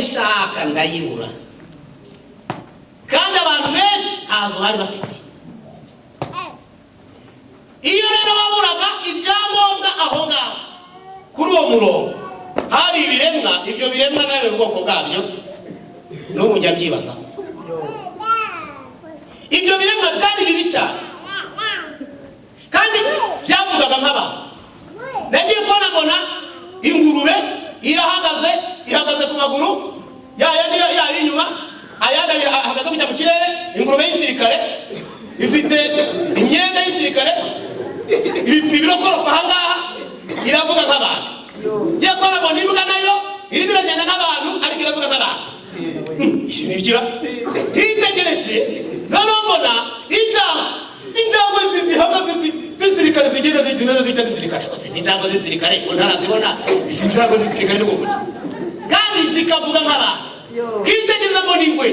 ndayishaka ndayibura, kandi abantu benshi ntazo bari bafite. Iyo rero baburaga ibyangombwa aho ngaho kuri uwo murongo hari ibiremwa, ibyo biremwa nawe ubwoko bwabyo n'ubu njya byibaza. Ibyo biremwa byari bibi cyane kandi byavugaga nk'abantu. Nagiye kubona ingurube ihagaze ku maguru ya inyuma, ayandi ahagaze kujya mu kirere. Ingurube y'isirikare ifite imyenda y'isirikare, ibirokoroka ahangaha, iravuga nk'abantu. Ngiye kubona imbwa nayo irimo iragenda nk'abantu ariko iravuga nk'abantu. Ishinikira itegereje, noneho mbona injangwe zihagaze z'isirikare zigenda zimeze z'icyo z'isirikare. Injangwe z'isirikare ko ntarazibona, injangwe z'isirikare ni gute kandi zikavuga nk'abantu. Kitegereza mbona ingwe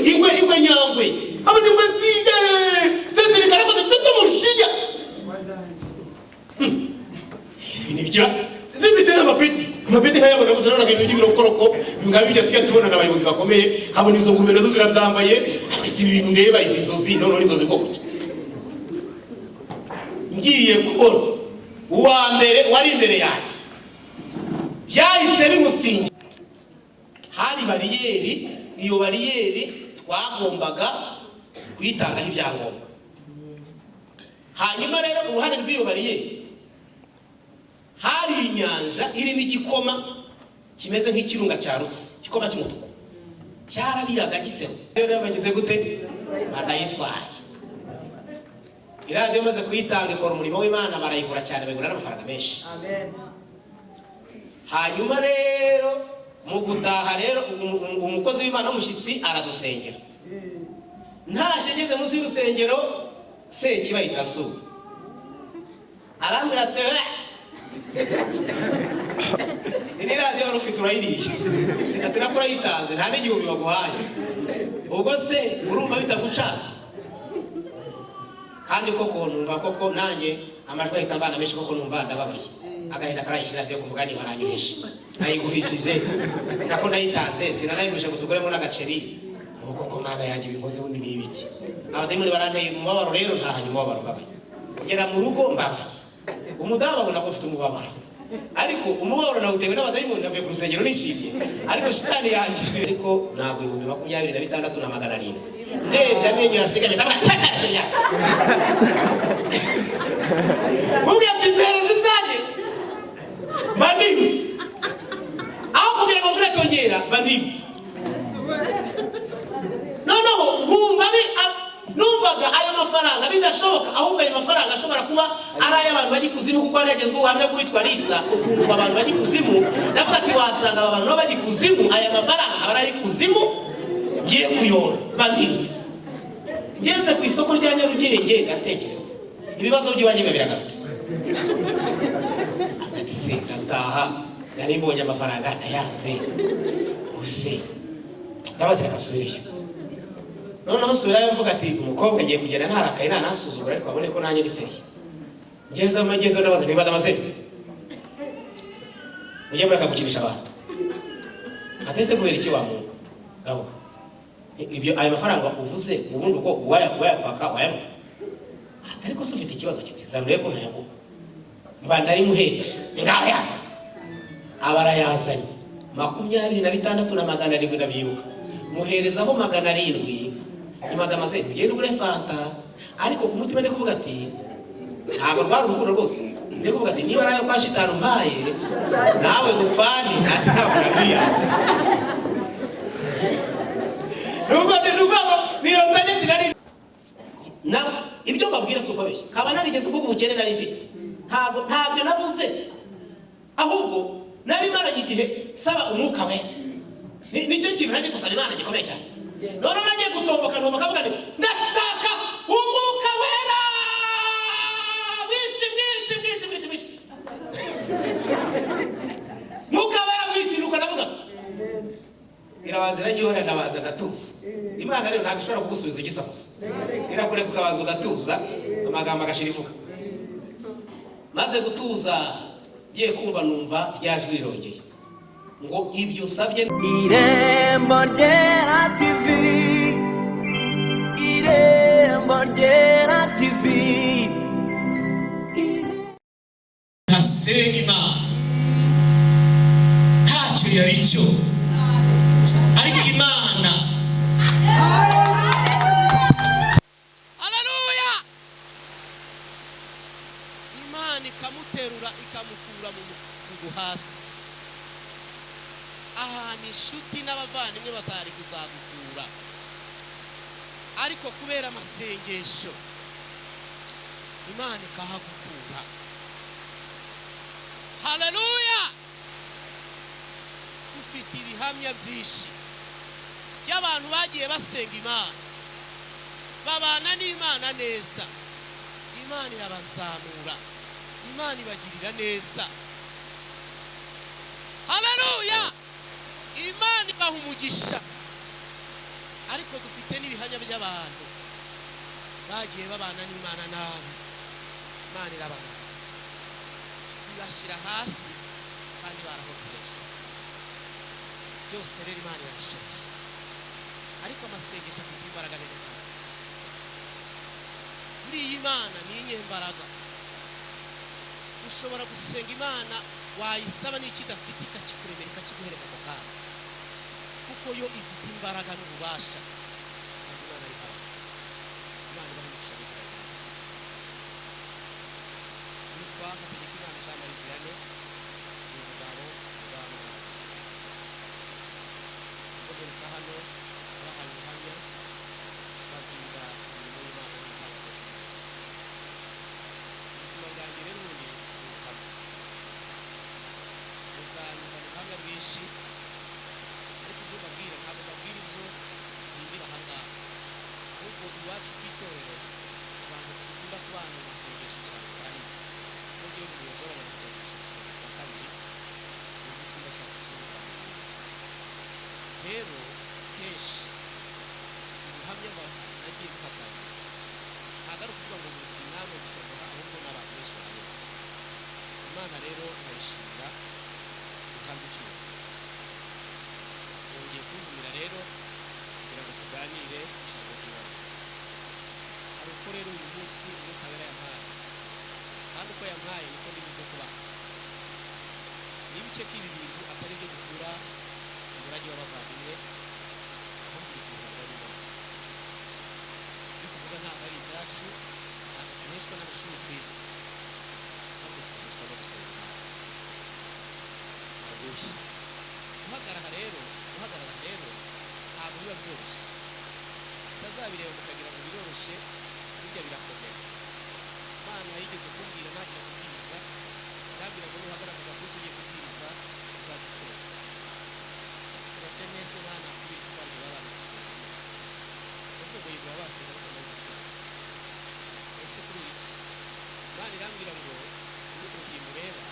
nyangwe, abo ingwe z'isirikare ko zifite umushinya, ishinikira zifite n'amapeti nkayabona gusa none agenda by'ibirokoroko bingaba bijya tujya tubona n'abayobozi bakomeye. Abo nizo ngurube nazo zirabyambaye, isi ibintu ndeba izi nzozi none inzozi bwo kuki. Ngiye kubona uwa mbere wari imbere yanjye byahise bimusingira. Hari bariyeri, iyo bariyeri twagombaga kuyitangaho ibyangombwa. Hanyuma rero uruhande rw'iyo bariyeri hari inyanja irimo igikoma kimeze nk'ikirunga cyarutse, igikoma cy'umutuku cyarabiraga gisebo. Rero bagize gute? Banayitwaye. Iradiyo maze kuyitanga ikora umurimo w'Imana, barayigura cyane, bagura n'amafaranga menshi. Amen. Hanyuma rero mu gutaha rero umukozi w'Imana w'umushyitsi aradusengera. Ntaje ngeze munsi y'urusengero Sekiba itasuba arambwira ati ini radiyo wari ufite urayiriye, ati nakora yitanze nta n'igihumbi baguhaye, ubwo se urumva bitagucatse? Kandi koko numva koko nanjye amajwi ahita mbana menshi, koko numva ndababaye. Agahinda karayishira radiyo ku mugani baranyuhisha. Nayigurishije nako nayitanze, sinanayigurisha ngo tuguremo n'agaceri. Ubwo koko Mana yanjye bikoze bundi n'ibiki. Abadayimoni baranteye umubabaro, rero ntahanye umubabaro mbabaye. Ngera mu rugo mbabaye. Umudamu abona ko ufite umubabaro, ariko umubabaro nawutewe n'abadayimoni. Navuye ku rusengero nishimye, ariko shitani yanjye ariko ntabwo 26,700 ndebye amenyo yasigaye ndabona yake ubwiye ati mbere zibyanjye manibutse aho kugira ngo mvure tongera manibutse. Noneho numvaga ayo mafaranga bidashoboka, ahubwo ayo mafaranga ashobora kuba ari ay'abantu bajya ikuzimu, kuko hari hagezweho ubuhamya bwitwa Lisa ukuntu abantu bajya ikuzimu. Navuga ati wasanga aba bantu bajya ikuzimu, aya mafaranga aba ari ikuzimu ngiye kuyora. Bandibutse ngeze ku isoko rya Nyarugenge ndatekereza ibibazo by'iwanjye biragarutse. Ati se ndataha nari mbonye amafaranga ndayanze use nabatereka asubiye. Noneho subirayo mvuga ati umukobwa ngiye kugenda ntarakaye ntanasuzugura, ariko abone ko nanjye biseye. Ngeze n'abaza niba ndamaze mujye murakagukinisha abantu. Atese kubera iki wa muntu gabo ibyo ayo mafaranga uvuze ubundi uko uwayakwaka wayamo, atari ko ufite ikibazo kitizanure ko ntayago mba ndari muhereje ngaho yasa abarayazanye 26,700 ndabyibuka, muherezaho 700 nyuma ndamaze ugenda ugure fanta, ariko ku mutima ndi kuvuga ati ntabwo rwari urukundo rwose. Ndi kuvuga ati niba nayo kwa shitani mpaye nawe dupfani ati ntabwo nabiyanze. Nubwo niyo tageti nari na ibyo mbabwira suko beshya kaba narigeze kuvuga ubukene nari mfite, ntabyo navuze, ahubwo nari maranye igihe saba umwuka we. Nicyo kintu nari gusaba Imana gikomeye cyane. None nagiye gutomboka kavuga nti ndashaka umwuka wera bishi mwuka wera bishi nuko navuga irabazira gihora ndabaza gatuza. Imana rero ntabwo ishobora kugusubiza igisakuza, irakure kukabanza ugatuza amagambo agashirifuka. Maze gutuza giye kumva numva ryajwi rirongeye ngo ibyo usabye. Irembo Ryera TV, Irembo Ryera TV. Ntasenga Imana ntacyo yari cyo, ariko Imana haleluya, Imana ikamuterura ikamukura mu guhasa. Aha ni inshuti n'abavandimwe batari kuzagukura, ariko kubera amasengesho Imana ikahagukura. Haleluya. Dufite ibihamya byinshi by'abantu bagiye basenga Imana, babana n'Imana neza, Imana irabazamura, Imana ibagirira neza. Haleluya. Imana ibaha umugisha. Ariko dufite n'ibihamya by'abantu bagiye babana n'Imana nabi, Imana irabana ibashyira hasi kandi barahose hejuru. Byose rero Imana irabishoboye, ariko amasengesho afite imbaraga bene kandi muri iyi Mana ni inyembaraga. Ushobora gusenga Imana wayisaba n'iki idafite ikakikuremera ikakiguhereza ako kanya, kuko yo ifite imbaraga n'ububasha. Kandi Imana ari hano, Imana ibaha umugisha n'izina rya Yesu. Nitwa Hategekimana Jean Marie Vianney, ni umugabo w'abana ugaruka hano abahaye ubuhamya babwira imirimo y'Imana n'ibitangaza by'Imana. Ubuzima bwanjye rero ubundi ni ubuhamya, uzanyumva mu buhamya bwinshi, ariko ibyo mbabwira ntabwo mbabwira ibyo bindira aha ngaha, ahubwo iwacu ku itorero abantu dukunda kubana mu masengesho cyane barabizi. N'ugiye mu muyobozi w'abanyamasengesho dusenga ku wa kabiri mu cyumba cyacu kirimo abantu bose. Rero kenshi ubuhamya nagiye buhagarara ntabwo ari ukuvuga ngo buzwi namwe gusa ngo ahubwo n'abantu benshi barabuzi. Imana rero ndayishimira ihabwa icyubahiro. Yongeye kuntumira rero kugira ngo tuganire ijambo ry'Imana. Hari uko rero uyu munsi Umwuka Wera yampaye, kandi uko yampaye niko ndibuze kubaha. Nibice k'ibi bintu atari byo dukura umurage w'abavandimwe, ahubwo bitubwira n'Imana. Ibyo tuvuga ntabwo ari ibyacu, ntabwo duheshwa n'amashuri twize, ahubwo duheshwa no gusenga Imana. Haleluya. Guhagarara rero ntabwo biba byoroshye. Utazabireba mukagira ngo biroroshye, burya birakomera. Imana yigeze kumbwira ntagira kubwiriza, ndabwira ngo nuhagarara mu gatutu ugiye kubwiriza uzadusenga. Uzase nese Imana kubera iki kwari baba badusenga. Ubwo ngo yigwa baseza ariko no gusenga. Ese kuri iki Imana irambwira ngo urugiye mureba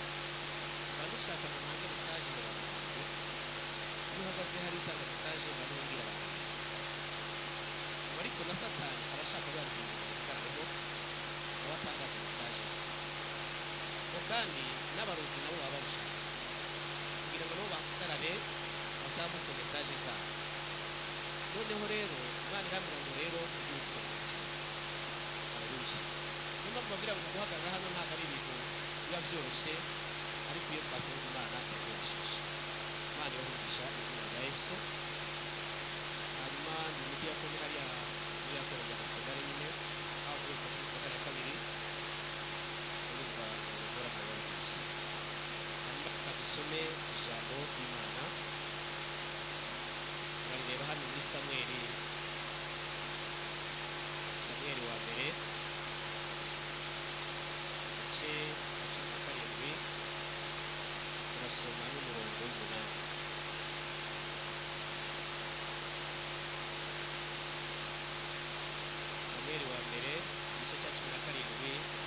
abantu ushaka ngo ntange message mu bantu. Uhagaze hari utanga message ngamubwira abantu. Ariko na Satani abashaka barubwira kugaragaho abatangaza message. Kandi n'abarozi nabo baba bashaka kugira ngo nabo bahagarare batambutse message zabo. Noneho rero Imana irambwira ngo rero byose haleluya. Niyo mbabwira ngo guhagarara hano ntabwo ari ibintu biba byoroshye, ariko iyo twasenze Imana tubyoroshije. Imana ibahugisha izina rya Yesu. Hanyuma ni umuti yakoni hariya muri yatora rya Masogare nyine hazo ku Kimisagara ya kabiri, urumva gukora mu bayobozi. Hanyuma tukadusome ijambo ry'Imana, turareba hano muri Samweli wa mbere igice cya 17 turasoma n'umurongo w'8. Samweli wa mbere igice cya 17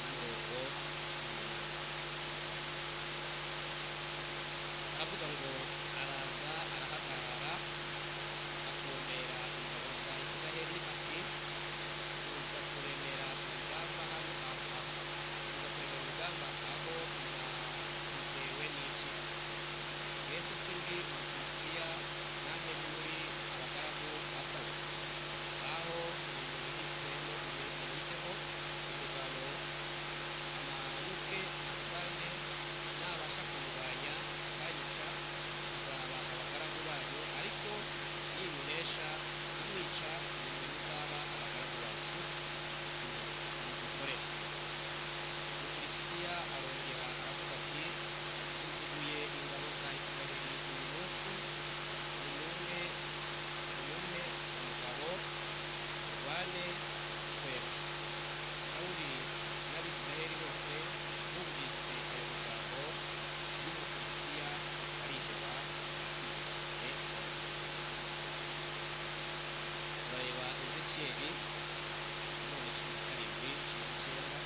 n'umurongo w'8 aravuga ngo araza arahagarara akomera ingabo za Isiraheli ati uza kuremera urugamba hano uza kuremera urugamba aho bitewe n'iki mbese simbi Umufilisitiya namwe ni muri abagaragu ba Sawuli. Aho muhitemo umugabo amanuke ansange, nabasha kumurwanya akanyica, tuzaba abagaragu banyu, ariko nimunesha kumwica, nimwe muzaba abagaragu bacu mudukorere. Umufilisitiya arongera aravuga ati, nsuzuguye ingabo za Isiraheli uyu munsi, nimumpe umugabo turwane twembi. Sawuli n'Abisiraheli bose bumvise ayo magambo y'Umufilisitiya bariheba, baratinya cyane, baratekereza. Turareba Ezekiyeli none 17, 19.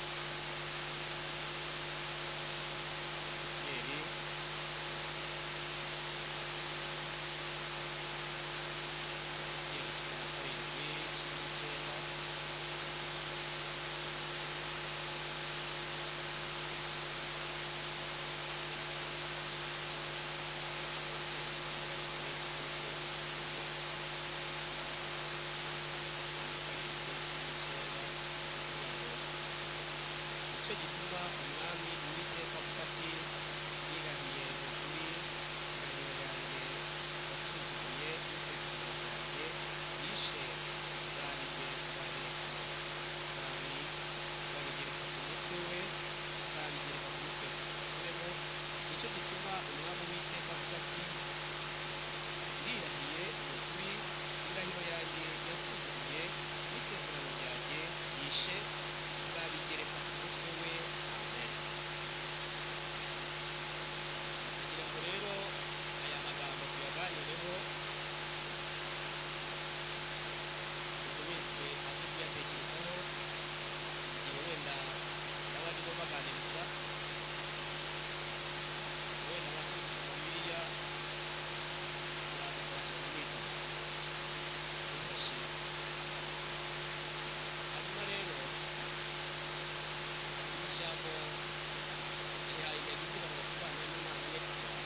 Ezekiyeli nicyo gituma umwami Uwiteka avuga ati, yirahiye ukuri, indahiro yanjye yasuzuguye n'isezerano ryanjye yishe, nzabigereka ku mutwe we, nzabigereka ku mutwe we. Asubiremo, nicyo gituma umwami Uwiteka avuga ati, ndirahiye ukuri, indahiro yanjye yasuzuguye n'isezerano ryanjye yishe, nzabigereka ku mutwe we. Amen. Kugira ngo rero aya magambo tuyaganireho, buri wese aze kuyatekerezaho, igihe wenda yaba arimo baganiriza, wenda bakiri gusoma Bibiliya, muraza kurasoma mwitonze. Yesu ashimwe. Hanyuma rero ijambo rihaye intego ivuga ngo kubana n'Imana ni kuzaba,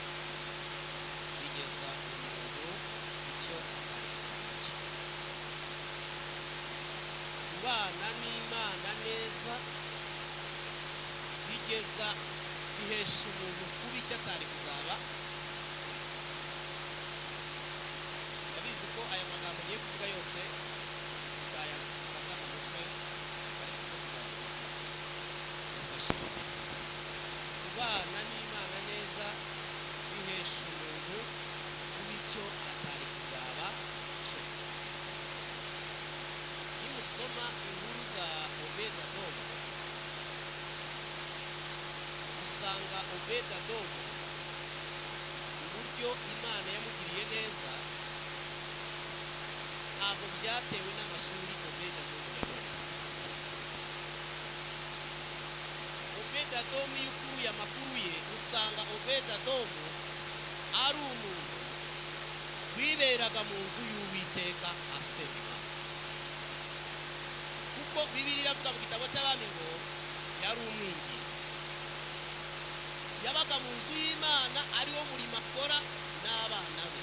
bigeza umuntu icyo atarifuza nacyo. Kubana n'Imana neza bihesha umuntu kuba icyo atari kuzaba. Ndabizi ko aya magambo ngiye kuvuga yose utayafata mu mutwe, ariko uze kuganira. Yesu ashimwe. Kubana n'Imana neza bihesha umuntu kuba icyo atari kuzaba cyo. Nimusoma inkuru za Obedadomu, usanga Obedadomu uburyo Imana yamugiriye neza ntabwo byatewe n'amashuri Obedadomu yagize. Obedadomu iyo ukuruye amakuru ye, usanga Obedadomu ari umuntu wiberaga mu nzu y'Uwiteka asenga Imana. Kuko Bibiliya iravuga mu gitabo cy'Abami ngo yari umwingizi, yabaga mu nzu y'Imana, ariwo murimo akora n'abana be.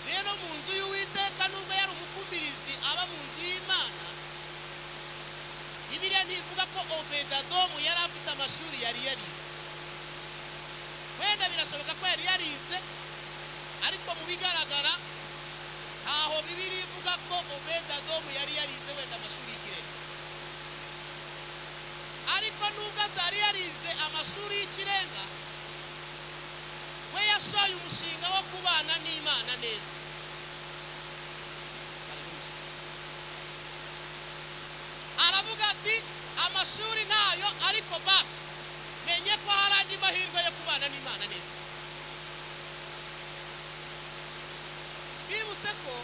Rero mu nzu y'Uwiteka, nubwo yari umukumirizi aba mu nzu y'Imana, Bibiliya ntivuga ko Obedadomu yari afite amashuri yari yarize. Wenda birashoboka ko yari yarize, ariko mu bigaragara ntaho Bibiliya ivuga ko Obedadomu yari yarize wenda amashuri y'ikirenga. Ariko nubwo atari yarize amashuri y'ikirenga, we yashoye umushinga wo kubana n'Imana neza. Aravuga ati, amashuri ntayo, ariko basi menye ko hari andi mahirwe yo kubana n'Imana neza. Bibutse ko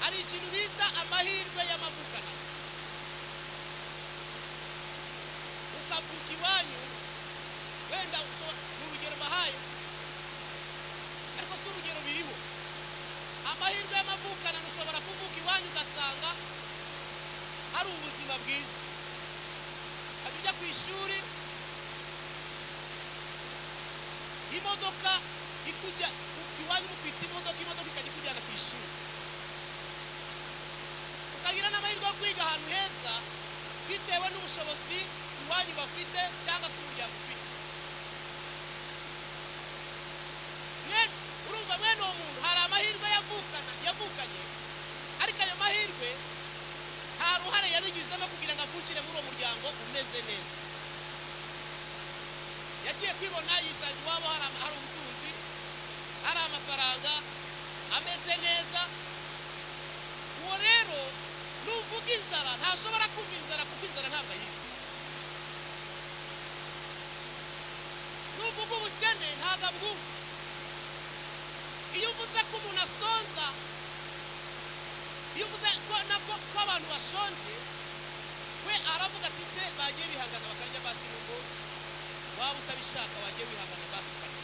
hari ikintu bita amahirwe y'amavukana. Ukavuka iwanyu, wenda ni urugero bahaye, ariko si urugero biriho. Amahirwe y'amavukana, ushobora kuvuka iwanyu ugasanga hari ubuzima bwiza, ukajya ujya ku ishuri, imodoka ikujya iwanyu, mufite imodoka ikajya kujyana ku ishuri, ukagira n'amahirwe yo kwiga ahantu heza bitewe n'ubushobozi iwanyu bafite cyangwa se umuryango ufite. Urumva mwene uwo muntu hari amahirwe yavukanye, ariko ayo mahirwe nta ruhare yabigizemo kugira ngo avukire muri uwo muryango umeze neza. Yagiye kwibona yisanga iwabo hari ubutunzi, hari amafaranga ameze neza. Uwo rero nuvuga inzara ntashobora kumva inzara, kuko inzara ntabwo ayizi. Nuvuga ubukene ntabwo abwumva. Iyo uvuze ko umuntu asonza, iyo uvuze ko abantu bashonje, we aravuga ati se bagiye bihangana bakarya basi, nubwo waba utabishaka wagiye wihangana basi ukarya.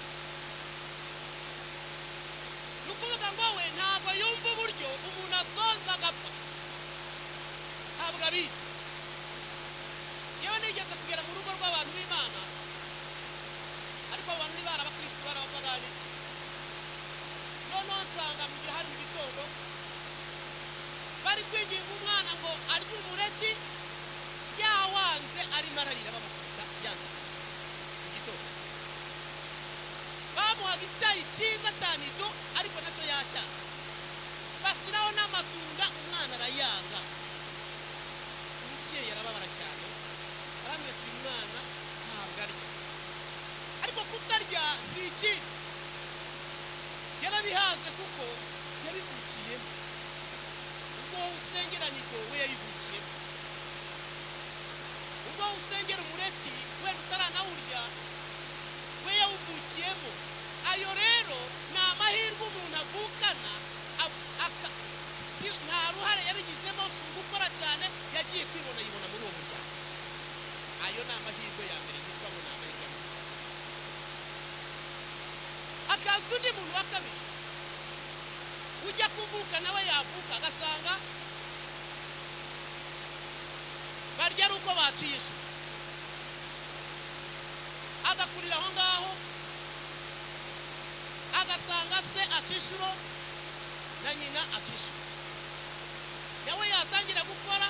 Ni ukuvuga ngo we ntabwo yumva uburyo umuntu asonza agapfa, ntabwo abizi. Yewe nigeze kugera mu rugo rw'abantu b'Imana, ariko abo bantu ni abakristo, abapagani. Noneho nsanga mu gihe hari mu gitondo bari kwinginga umwana ngo arye umureti, yawanze arimo ararira bamukubita yanze mu gitondo. Bamuhaga icyayi cyiza cyane ido, ariko nacyo yacyanze. Bashyiraho n'amatunda, umwana arayanga. Umubyeyi arababara cyane, arambwira ati uyu mwana ntabwo arya. Ariko kutarya si ikindi, yarabihaze kuko yabivukiyemo. Ubwo usengera nido, we yayivukiyemo. Ubwo usengera umureti, wenda utaranawurya, we yawuvukiyemo. Ayo rero ni amahirwe umuntu avukana, nta ruhare yabigizemo, si ugukora cyane, yagiye kwibona yibona muri uwo muryango. Ayo ni amahirwe ya mbere yitwa ngo ni amahirwe. Hakaza undi muntu wa kabiri ujya kuvuka, nawe yavuka agasanga barya ari uko baciye ishuri, agakurira aho ngaho, agasanga se aca inshuro na nyina aca inshuro. Nawe yatangira gukora,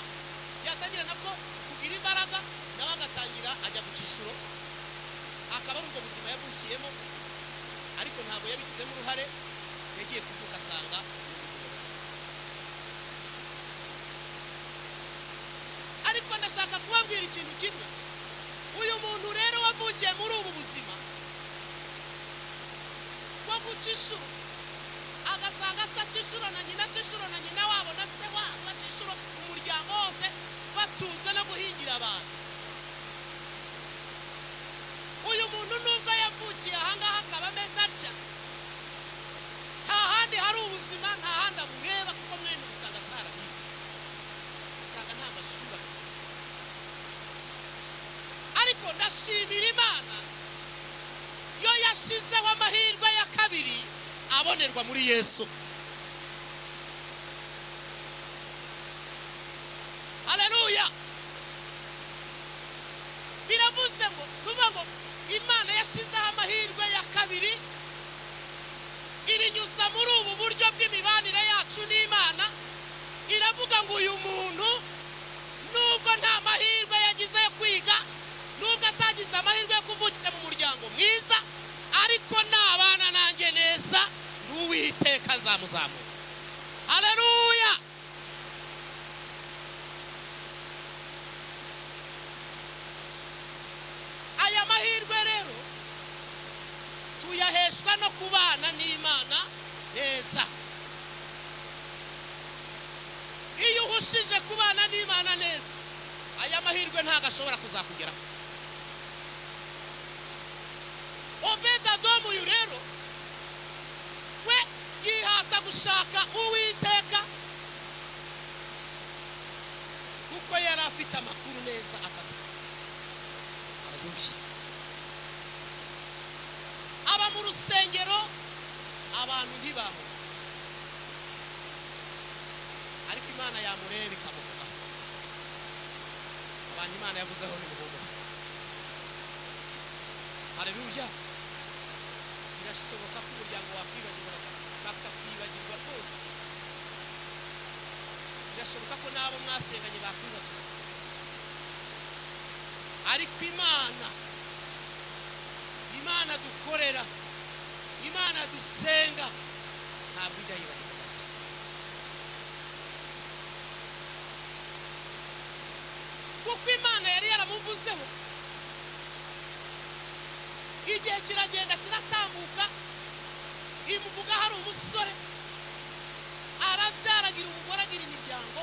yatangira nako kugira imbaraga, nawe agatangira ajya guca inshuro. Akaba ari ubwo buzima yavukiyemo, ariko ntabwo yabigizemo uruhare. Yagiye kuvuka asanga ubuzima buzima. Ariko ndashaka kubabwira ikintu kimwe. Uyu muntu rero wavukiye muri ubu buzima bwo guca inshuro, agasanga se aca inshuro na nyina aca inshuro na nyina wabo na se wabo baca inshuro, umuryango wose batunzwe no guhingira abantu. Uyu muntu nubwo yavukiye ahangaha akaba ameze atya, nta handi hari ubuzima, nta handi abureba, kuko mwene usanga atarabizi, usanga nta mashuri. Ariko ndashimira Imana yo yashyizeho amahirwe ya kabiri abonerwa muri Yesu. Haleluya. Biravuze ngo nuvuga ngo Imana yashyizeho amahirwe ya kabiri, irinyuza muri ubu buryo bw'imibanire yacu n'Imana. Iravuga ngo uyu muntu nubwo nta mahirwe yagize yo kwiga, nubwo atagize amahirwe yo kuvukira mu muryango mwiza, ariko nabana nanjye neza, n'Uwiteka nzamuzamura. Haleluya. Aya mahirwe rero tuyaheshwa no kubana n'Imana neza. Iyo uhushije kubana n'Imana neza, aya mahirwe ntabwo ashobora kuzakugeraho. Obedadomu uyu rero we yihata gushaka Uwiteka, kuko yari afite amakuru neza afata. Aba mu rusengero abantu ntibaho, ariko Imana yamureba ikamuvuga. Abantu Imana yavuzeho ni muhumure. Haleluya. birashoboka ko umuryango wakwibagirwa bakakwibagirwa rwose, birashoboka ko n'abo mwasenganye bakwibagirwa, ariko Imana dukorera, Imana dusenga ntabwo ijya yibagirwa. Kuko Imana yari yaramuvuzeho, igihe kiragenda kiratambuka, imuvuga hari umusore arabyaragira umugore agira imiryango,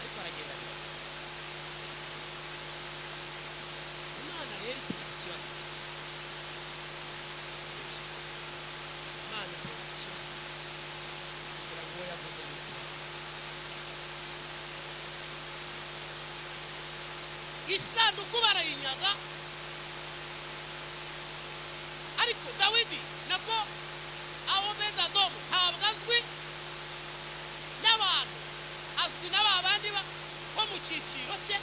ariko aragenda bira. Imana rero iteza ikibazo, Imana iteza ikibazo kugira ngo uwo yavuze yitaho. Isanduku barayinyaga, ariko Dawidi nako Obedi-Edomu ntabwo azwi n'abantu, azwi n'aba bandi bo mu cyiciro cye.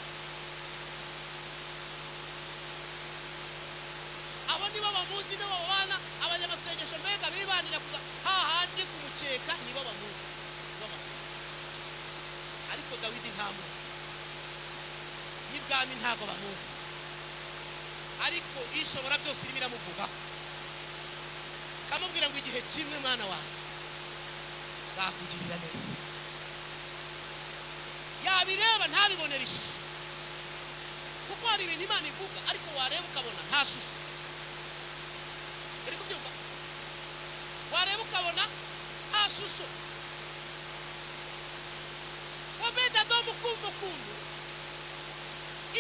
Abo nibo bamuzi, nibo babana, abanyamasengesho mbega bibanira hahandi kumukeka, nibo bamuzi. Ariko Dawidi ntamuzi, n'ibwami ntabwo bamuzi, ariko ishobora byose irimo iramuvuga, kamubwira ngo igihe kimwe mwana wanjye zakugirira neza. Yabireba ntabibonera ishusho, kuko hari ibintu Imana ivuga ariko wareba ukabona nta shusho. Uri kubyumva? Wareba ukabona nta shusho. Obedi-Edomu kumva ukuntu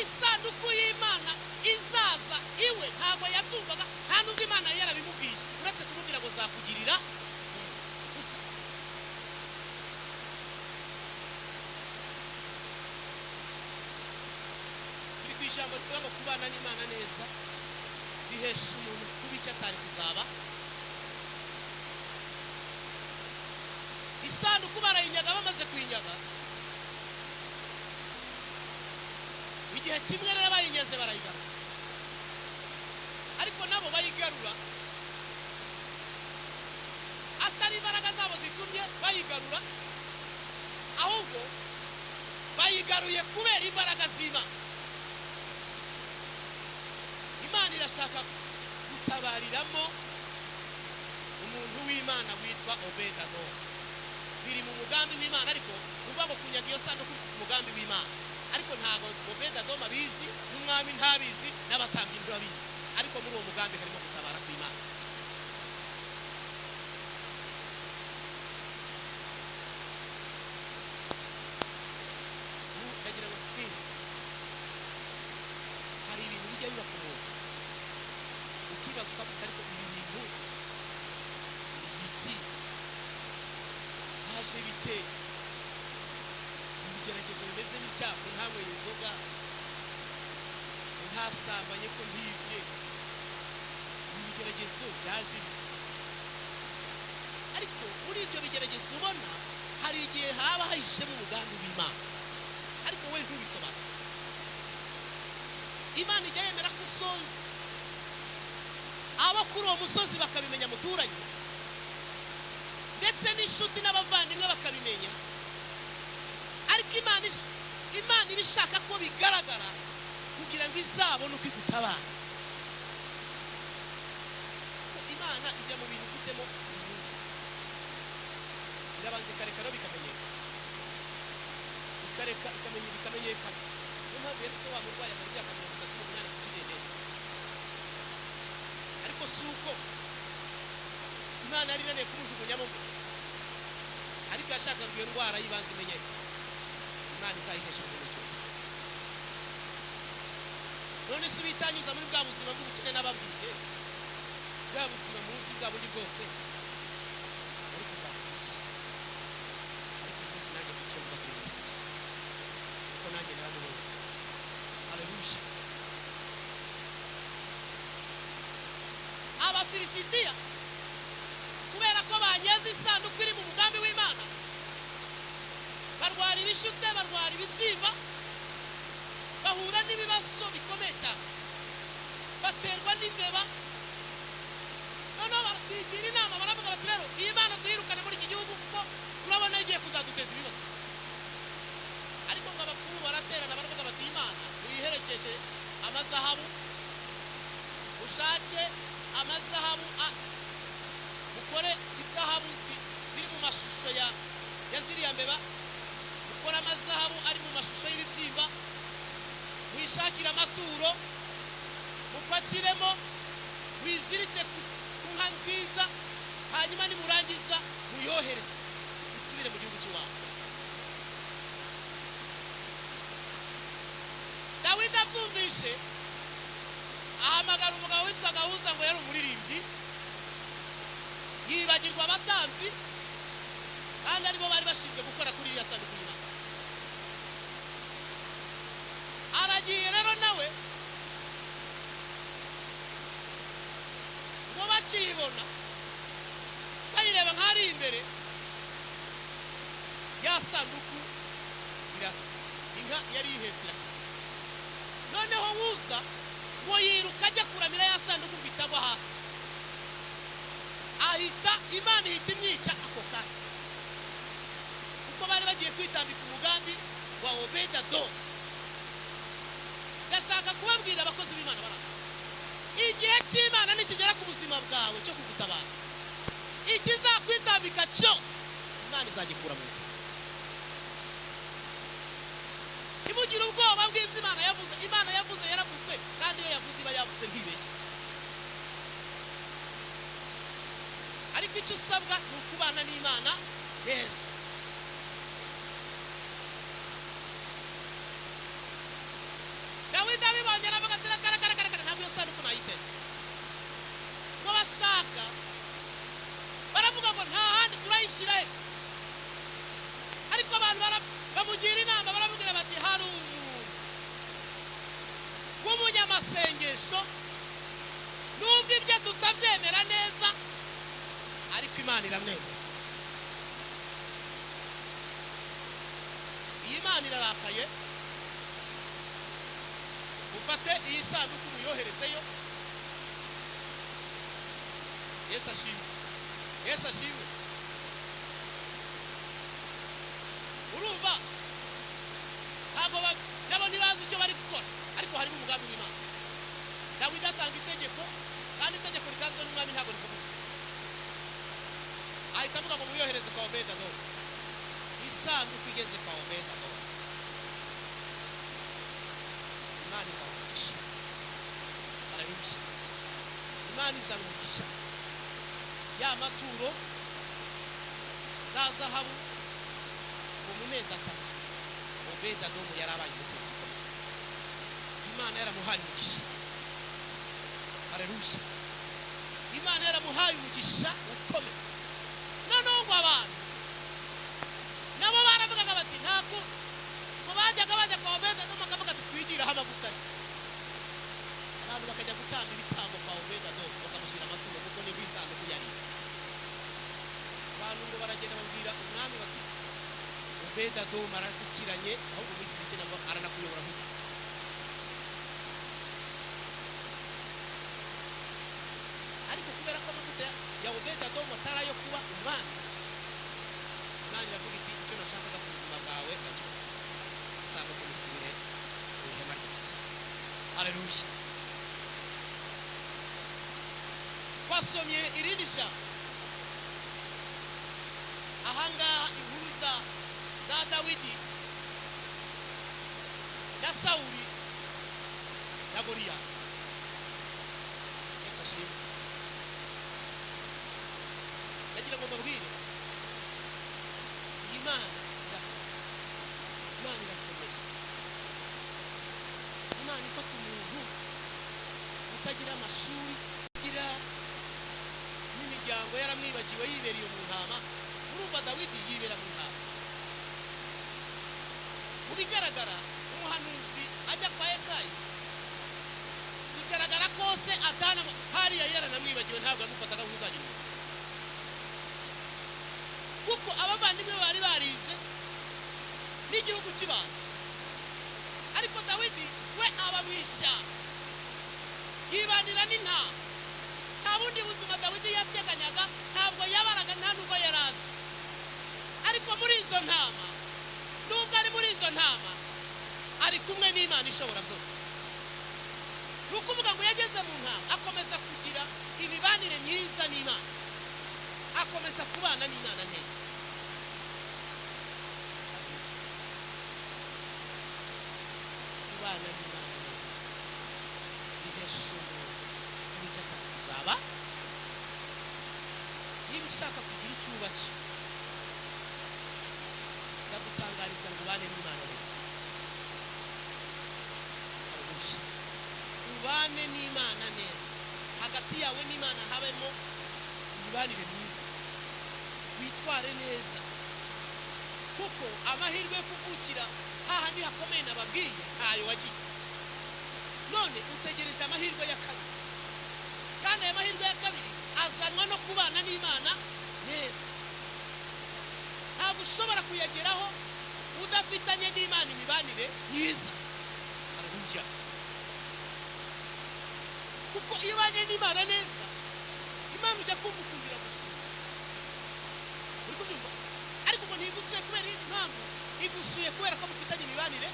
isanduku y'Imana izaza iwe ntabwo yabyumvaga, nta nubwo Imana yarabimubwiye, uretse kumubwira ngo zakugirira neza gusa. Turi ku ijambo rivuga ngo kubana n'Imana neza bihesha umuntu kuba icyo atari kuzaba. Isanduku barayinyaga, bamaze kuyinyaga, igihe kimwe rero bayinyeze barayigarura, ariko nabo bayigarura atari imbaraga zabo zitumye bayigarura, ahubwo bayigaruye kubera imbaraga z'Imana. Imana irashaka gutabariramo umuntu w'Imana witwa Obedi-Edomu. Biri mu mugambi w'Imana, ariko uvuga ngo kunyaga iyo sanduku umugambi w'Imana, ariko ntabwo Obedi-Edomu abizi, n'umwami ntabizi, n'abatambyi ntibabizi, ariko muri uwo mugambi harimo gutabara kw'Imana. Ndagira ngo mbwire, hari ibintu bijya biba ku muntu ukibaza ukavuga, ariko ibi bintu iki byaje bite? Ibigeragezo bimeze n'icyago, ntanyweye inzoga, ntasambanye, ko ntibye, ibigeragezo byaje bite? Ariko muri ibyo bigeragezo ubona hari igihe haba hahishemo umugambi w'Imana, ariko we ntubisobanukirwe. Imana ijya yemera ko usoza, abo kuri uwo musozi bakabimenya muturanye, ndetse n'inshuti n'abavandimwe bakabimenya, ariko Imana iba ishaka ko bigaragara kugira ngo izabone uko igutabara. Imana ijya mu bintu ufitemo inyungu, irabanza ikareka no bikamenyekana. Niyo mpamvu yeretse wa murwayi amara imyaka 38 ku kidendezi, ariko si uko Imana yari inaniye kumujugunyamo, ariko yashakaga iyo ndwara yibanze imenyekana, Imana izayihesheje n'icyo. None se bitanyuza muri bwa buzima bw'ubukene n'ababwiye, bwa buzima muzi bwa bundi bwose, ariko uzavuga iki? Ariko umunsi nanjye mfite mvuga kuri Yesu, kuko nanjye naramubonye. Haleluya. Abafilisitiya kubera ko banyeze isanduku iri mu mugambi w'Imana, barwara ibishute, barwara ibibyimba, bahura n'ibibazo bikomeye cyane, baterwa n'imbeba, bigira inama baravuga bati rero iyi Mana tuyirukane muri iki gihugu kuko turabona igiye kuzaduteza ibibazo. Ariko ngo abapfumu baraterana baravuga bati Imana uyiherekeje amazahabu, ushake amazahabu, ukore izahabu ziri mu mashusho ya ziriya mbeba, ukore amazahabu ari mu mashusho y'ibibyimba, wishakire amaturo, mupakiremo, wizirike ku nka nziza, hanyuma nimurangiza muyohereze isubire mu gihugu cy'iwabo. Dawidi abyumvishe ahamagara umugabo witwaga Uza ngo yari umuririmbyi, yibagirwa abatambyi kandi aribo bari bashinzwe gukora kuri iriya sanduku y'Imana. Aragiye rero nawe ngo bakiyibona bayireba nk'ari imbere ya sanduku, inka yari ihetse iratike. Noneho Uza ngo yiruka ajya kuramira ya sanduku ngo itagwa hasi, Imana ihita imyica ako kanya, kuko bari bagiye kwitambika umugambi wa Obed-Edomu. Ndashaka kubabwira abakozi b'Imana baranga, igihe cy'Imana nikigera ku buzima bwawe cyo kugutabara, ikizakwitambika cyose Imana izagikura mu nzira. Nimugire ubwoba bw'ibyo Imana yavuze. Imana yavuze yaravuze, kandi iyo yavuze iba yavuze ntibeshye. Ariko icyo usabwa ni ukubana n'Imana neza. Dawidi abibonye aravuga ati karakara ntabwo iyo sanduku nayiteze. Ngo bashaka baravuga ngo nta handi turayishyira heza, ariko abantu bamugira inama baramubwira bati hari umuntu w'umunyamasengesho, nubwo ibyo tutabyemera neza ariko Imana iramwemera. Iyi Imana irarakaye, ufate iyi sanduku muyoherezeyo. Yesu ashimwe, Yesu ashimwe. Urumva ntabwo nabo ntibazi icyo bari gukora, ariko harimo umugambi w'Imana. Dawidi atanga itegeko, kandi itegeko ritanzwe n'umwami ntabwo rivugutse. Ahita avuga ngo muyohereze kwa Obed-Edomu. Isanduku igeze kwa Obed-Edomu, Imana izana umugisha. Haleluya. Imana izana umugisha. Ya maturo za zahabu mu mezi 3 Obed-Edomu yarabaye umutunzi ukomeye. Imana yaramuhaye umugisha. Haleluya. Imana yaramuhaye umugisha ukomeye. Noneho ngo abantu nabo baravugaga bati ntako ngo bajyaga bajya kwa Obed-Edomu bakavuga ati twigiraho amavuta. Abantu bakajya gutanga ibitambo kwa Obed-Edomu bakamushyira amaturo kuko ni bisanduku yari. Abantu ngo baragenda babwira umwami bati Obed-Edomu arakukiranye, ahubwo mwisi bike nabo aranakuyobora huko. Ariko kubera ko amavuta ya Obed-Edomu atarayo kuba umwami, Imana iravuga iti icyo nashakaga ku buzima bwawe nakibuze, isanduku nisubire mu ihema ryanjye. Haleluya. Twasomye irindi jambo ahangaha, inkuru za Dawidi na Sawuli na Goliyati. Yesu ashimwe. Nagira ngo mbabwire, iyi Imana irakaze, Imana irakomeye. Imana ifata umuntu utagira amashuri, ugira n'imiryango yaramwibagiwe, yibereye mu ntama. Urumva Dawidi yibera mu ntama. Mu bigaragara umuhanuzi ajya kwa Yesayi, bigaragara ko se atana hariya yaranamwibagiwe, ntabwo yamufataga nk'uzagira umuntu, kuko abavandimwe bari barize n'igihugu kibazi. Ariko Dawidi we aba mu ishyamba yibanira n'intama. nta bundi buzima Dawidi yateganyaga, ntabwo yabaraga, nta nubwo yarazi. Ariko muri izo ntama, nubwo ari muri izo ntama, ari kumwe n'Imana ishobora byose. Ni ukuvuga ngo yageze mu ntama akomeza kugira imibanire myiza n'Imana, akomeza kubana n'Imana neza. Kubana n'Imana neza bihesha n'icyo atakuzaba. Niba ushaka kugira icyo ubaca, ndagutangariza ngo ubane n'Imana neza. Ubane n'Imana neza, hagati yawe n'Imana habemo imibanire myiza, witware neza, kuko amahirwe yo kuvukira hahandi hakomeye nababwiye ntayo wagize. None utegereje amahirwe ya kabiri, kandi aya mahirwe ya kabiri azanwa no kubana n'Imana neza. Ntabwo ushobora kuyageraho udafitanye n'Imana imibanire myiza. Haleluya. Kuko iyo ubanye n'Imana neza, Imana ujya kumva ukundira gusura. Uri kubyumva? Ariko ngo ntigusuye kubera iyindi mpamvu, igusuye kubera ko mufitanye imibanire.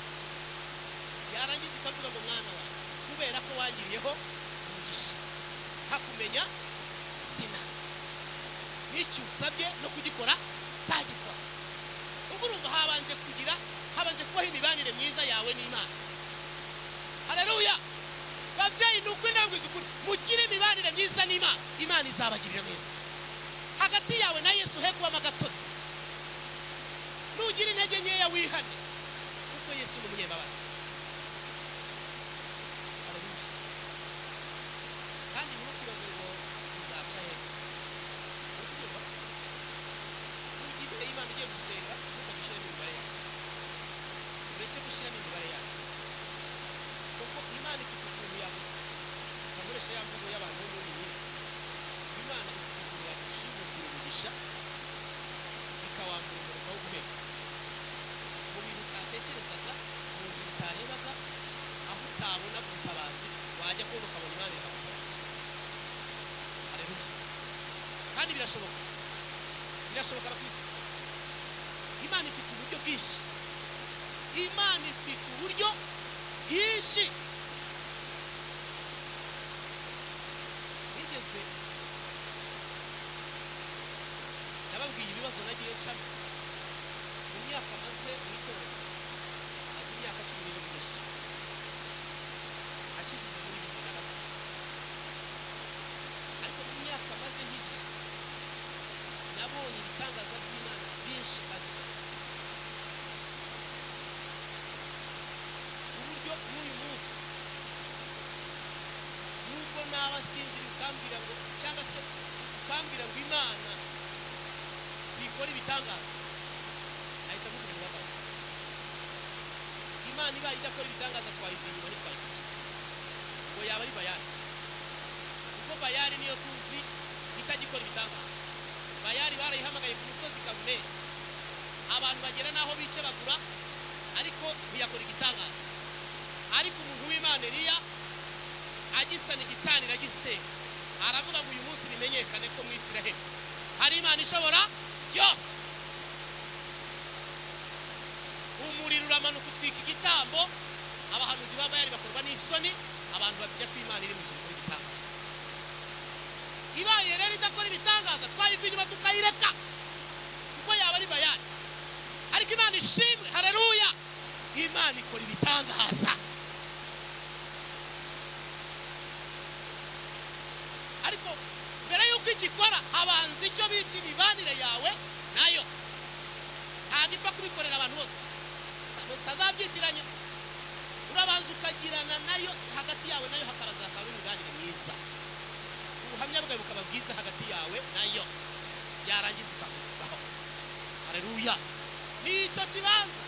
Yarangiza ikavuga ngo mwana wawe, kubera ko wangiriyeho umugisha, hakumenya izina, n'icyo usabye no kugikora zagikora. Ubwo urumva habanje kubaho imibanire myiza yawe n'Imana. Haleluya. Babyeyi, ni uko intambwe zikuri mugire imibanire myiza n'Imana, Imana izabagirira neza. Hagati yawe na Yesu he kubamo agatotsi. Nugira intege nkeya wihane, kuko Yesu ni umunyembabazi. Haleluya. Kandi ntukibaze ngo izaca hehe. Nugira Imana ugiye gusenga, ntukagushyiramo imibare yawe, ureke gushyiramo imibare yawe, kuko Imana ifite ukuntu yakoresha ya mvugo y'abantu bo muri iyi minsi. Imana ifite ukuntu yagushimutira umugisha, ikawambura umuruka wo guheza mu bintu utatekerezaga, mu nzira utarebaga, aho utabonaga ubutabazi, wajya kubona ukabona Imana ikagutabara. Haleluya. Kandi birashoboka abakristo. Imana ifite uburyo bwinshi, Imana ifite uburyo bwinshi. Nigeze nababwiye ibibazo nagiye ncamo mu myaka maze mu itorero, maze imyaka 10 n'igice, akijijwe muri 2003. Ariko mu myaka maze nkijijwe nabonye ibitangaza by'Imana byinshi, kandi uburyo n'uyu munsi nubwo naba sinzira ukambwira ngo, cyangwa se ukambwira ngo Imana ikora ibitangaza, ahita mvuga ngo baba Imana iba idakora ibitangaza twayivuye inyuma ntitwayikuje ngo yaba ari Bayali. Kuko Bayali niyo tuzi itagikora ibitangaza. Bayali barayihamagaye ku musozi Karumeli, abantu bagera naho bikebagura, ariko ntiyakora igitangaza. Ariko umuntu w'Imana Eliya agisana igicanira gisenga, aravuga ngo uyu munsi bimenyekane ko mu Isiraheli hari Imana ishobora byose. Umuriro uramanuka utwika igitambo, abahanuzi ba Bayali bakorwa n'isoni, abantu bamenya ko Imana iri mu ijuru ikora ibitangaza. Ibaye rero idakora ibitangaza, twayiva inyuma tukayireka, kuko yaba ari Bayali. Ariko Imana ishimwe, haleluya, Imana ikora ibitangaza. Ariko mbere y'uko igikora, habanza icyo bita imibanire yawe nayo. Ntabwo ipfa kubikorera abantu bose, utazabyitiranya. Urabanza ukagirana nayo, hagati yawe nayo hakabanza hakaba imibanire myiza, ubuhamya bwawe bukaba bwiza hagati yawe nayo, yarangiza ikakuvugaho. Haleluya. Nicyo kibanza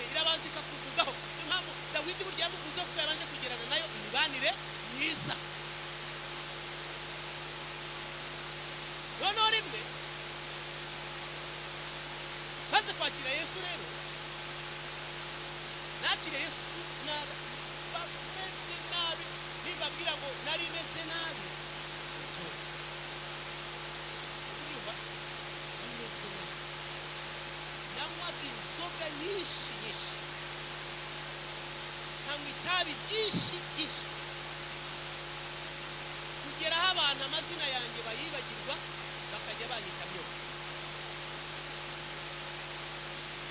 irabanza ikakuvugaho. Niyo mpamvu Dawidi burya yamuvuzeho kuko yabanje kugirana nayo imibanire myiza. Noneho rimwe maze kwakira Yesu, rero nakire Yesu meze nabi, nimbabwira ngo nari meze nabi, nyinshi nkanywa itabi ryinshi kugera aho abantu amazina yanjye bayibagirwa bakajya banyita myotsi.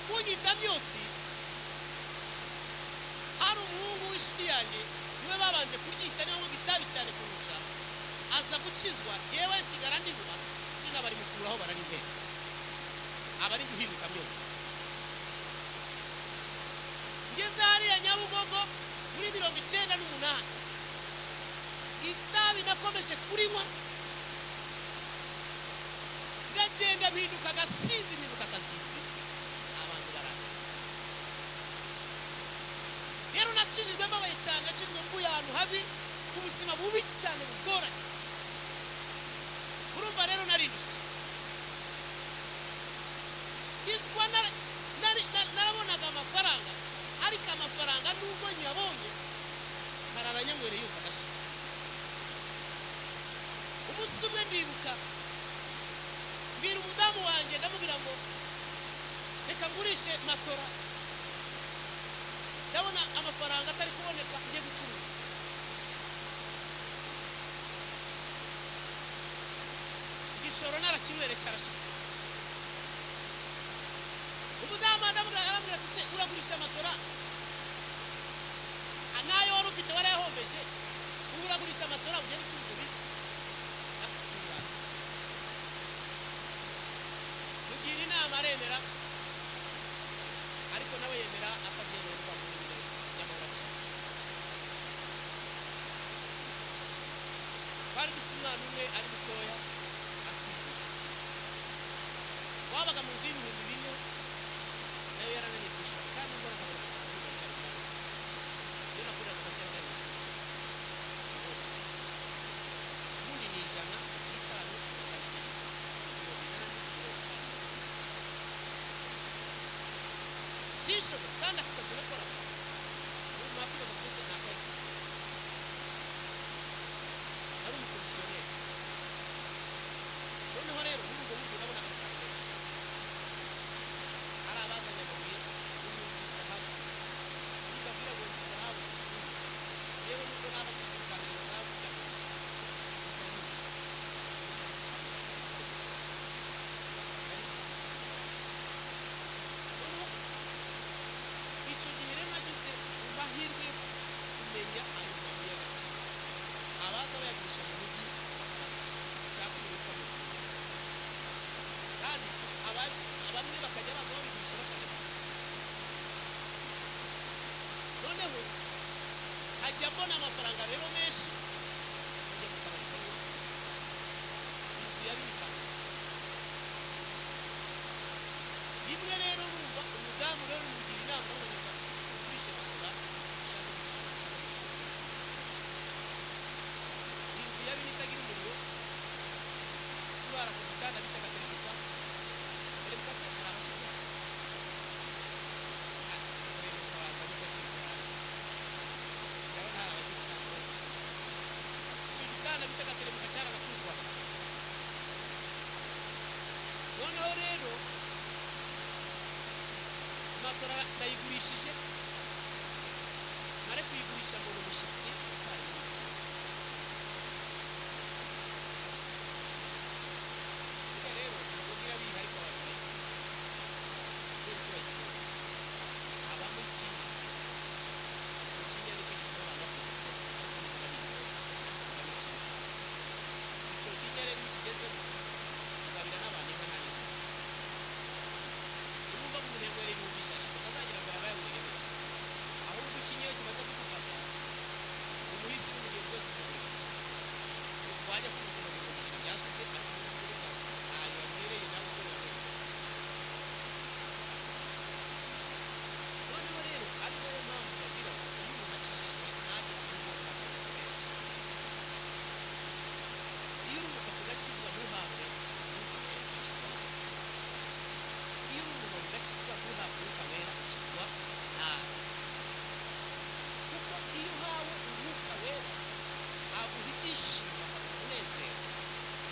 Kunyita myotsi, hari umuhungu w'inshuti yanjye niwe babanje kuryita, niwe mu itabi cyane kurusha, aza gukizwa, yewe sigara ndinywa, zina bari mukuraho bararimpeza, abari guhinduka myotsi. Ngeze hariya Nyabugogo muri 98, itabi nakomeje kurinywa, ndagenda mpinduka agasinzi, mpinduka akazizi, abantu barara. Rero nakijijwe mbabaye cyane, nakijijwe mvuye ahantu habi, ubuzima bubi cyane bugoranye. Urumva rero narindushye, iswa narabonaga amafaranga, ariko amafaranga nubwo nyabonye nkararanyamwere yose agashira. Umunsi umwe ndibuka mbwira umudamu wanjye, ndamubwira ngo reka ngurishe matora, ndabona amafaranga atari kuboneka, ngiye gucuruza. Igishoro narakinywere cyarashize. Umudamu arambwira ati se uragurisha matora? Nayo wari ufite warayahombeje, ubu uragurisha matora ugenda ucuruza bize? Akakuraza. Mugira inama aremera, ariko nawe yemera akabyemererwa muri Nyamagabe. Bari dufite umwana umwe ari mutoya atwite, wabaga mu nzu y'ibihumbi 4, nayo yarananiye kwishyura, kandi mbona nkabona amafaranga y'ibihumbi 500. Iyo nakuriraga make y'abagari bose, ubundi ni 100, 50, 80, 50. Sishoboye, kandi ako kazi nakoraga ubu mwakwibaza rwose ni akahe kazi? Nari umukomisiyoneri. Noneho rero muri ubwo buryo nabonaga amafaranga menshi. Hari abazanye amabuye n'umunsi zahabu, nibabwira ngo nzi zahabu, yewe nubwo naba sinzi kuganiriza zahabu cyangwa iki, icyo gihe rero nagize amahirwe yo kumenya ayo mabuye y'agaciro. Abaza bayagurisha mu mujyi bashaka ibintu bimeze neza, kandi bamwe bakajya baza babigurisha bakajya bazi. Noneho hajya mbona amafaranga rero menshi, njya mu kabari kanywa, inzu yabibikana. Rimwe rero numva umudamu rero umugira inama, ngo ugurishe matora, ushaka kugurisha inzu yabini itagira umuriro, turara ku gitanda bitaga telemuka. Telemuka se hari abakiza, telemuka baza bigakiza, ndabona hari abakiza ntabwo bakiza. Icyo gitanda bitaga telemuka cyaranakuzwaga. Noneho rero matora ndayigurishije, mare kuyigurisha ngo umushyitsi rero nzobwira biha, ariko abantu kubera icyo bayikora abamo ikinya. Icyo kinya nicyo gituma abantu bakunda inzoga, icyo kinya rero iyo ukigezemo ugabira n'abantu inka nta n'izuba. Urumva ko umuntu yanywereye 100, utazagira ngo yaba yanywereye, ahubwo ikinya iyo kimaze kugufata umuhisi n'umugenzi wese umugenzi wajya kumukura mu 100 byashize, ariko n'ubwo byashize ntayo yanywereye, nawe se wanywereye. Noneho rero ari nayo mpamvu bagira ngo iyo umuntu akijijwe ntagire amahirwe yo guhabwa kubera akijijwe. Iyo urubuka kugakizwa ntuhabwe umwuka wera, ukizwa nawe. Iyo urubuka kugakizwa ntuhabwe umwuka wera, ukizwa nawe. Kuko iyo uhawe umwuka wera aguha ibyishimo, akaguha umunezero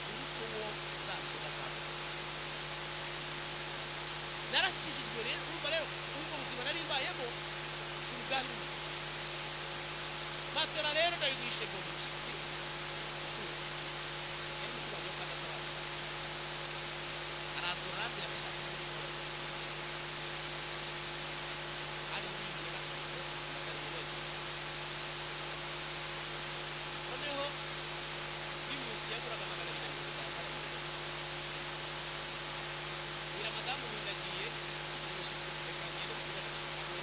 uruta uwo za nzoga zawe. Narakijijwe rero, urumva rero ubwo buzima bwari bumeze. Matora rero ndayigurishe ngo umushyitsi arasura arambwira ati shaka ari ndiye bakari wese. Noneho bimusi yaguraga magana abiri na mirongo itanu bira madamu windagiye umushyitsi reka ngende kuri agacupa kamwe.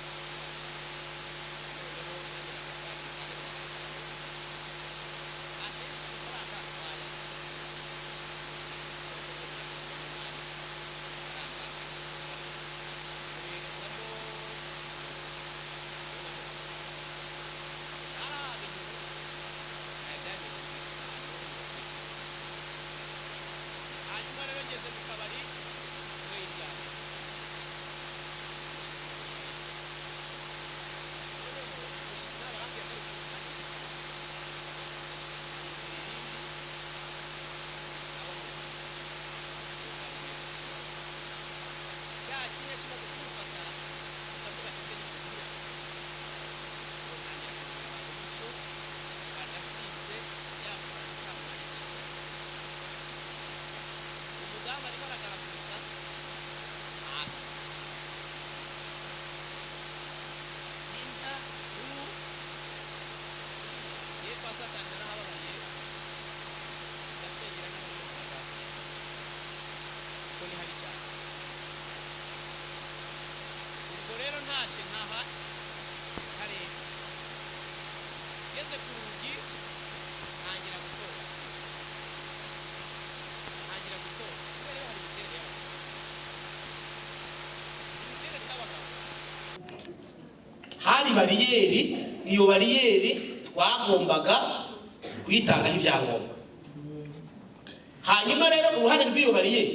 Noneho nanjye nakavanga aheza amafaranga bayasize kimwe kimaze kumufata ndavuga ati se nikugira ntangira kugira abantu bityo banasinze yamufata saa munani z'ijoro. Umudamu arimo aragaragurika hasi inka ye kwa Satani narahababariye ndasengera n'abantu bazafasha ko ni hari cyane. Ubwo rero ntashe ntaha kareba ngeze ku rugi ntangira gutora mbere hari imiterere y'abagabo hari bariyeri. Iyo bariyeri twagombaga kuyitangaho ibyangombwa. Hanyuma rero uruhande rw'iyo bariyeri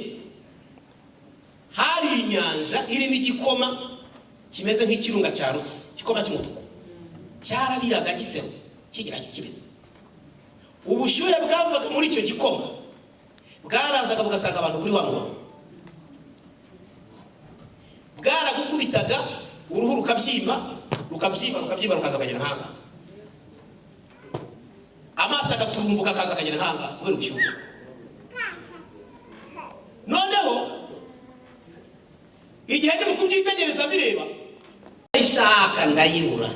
hari inyanja irimo igikoma kimeze nk'ikirunga cyarutse, igikoma cy'umutuku cyarabiraga gisero kigira kibiri. Ubushyuhe bwavaga muri icyo gikoma bwarazaga bugasanga abantu kuri wa murongo, bwaragukubitaga uruhu rukabyimba rukaza kagera hanga, amaso agaturumbuka akaza kagera hanga kubera ubushyuhe. Noneho igihe ndimo kubyitegereza bireba ishaka ndayibura,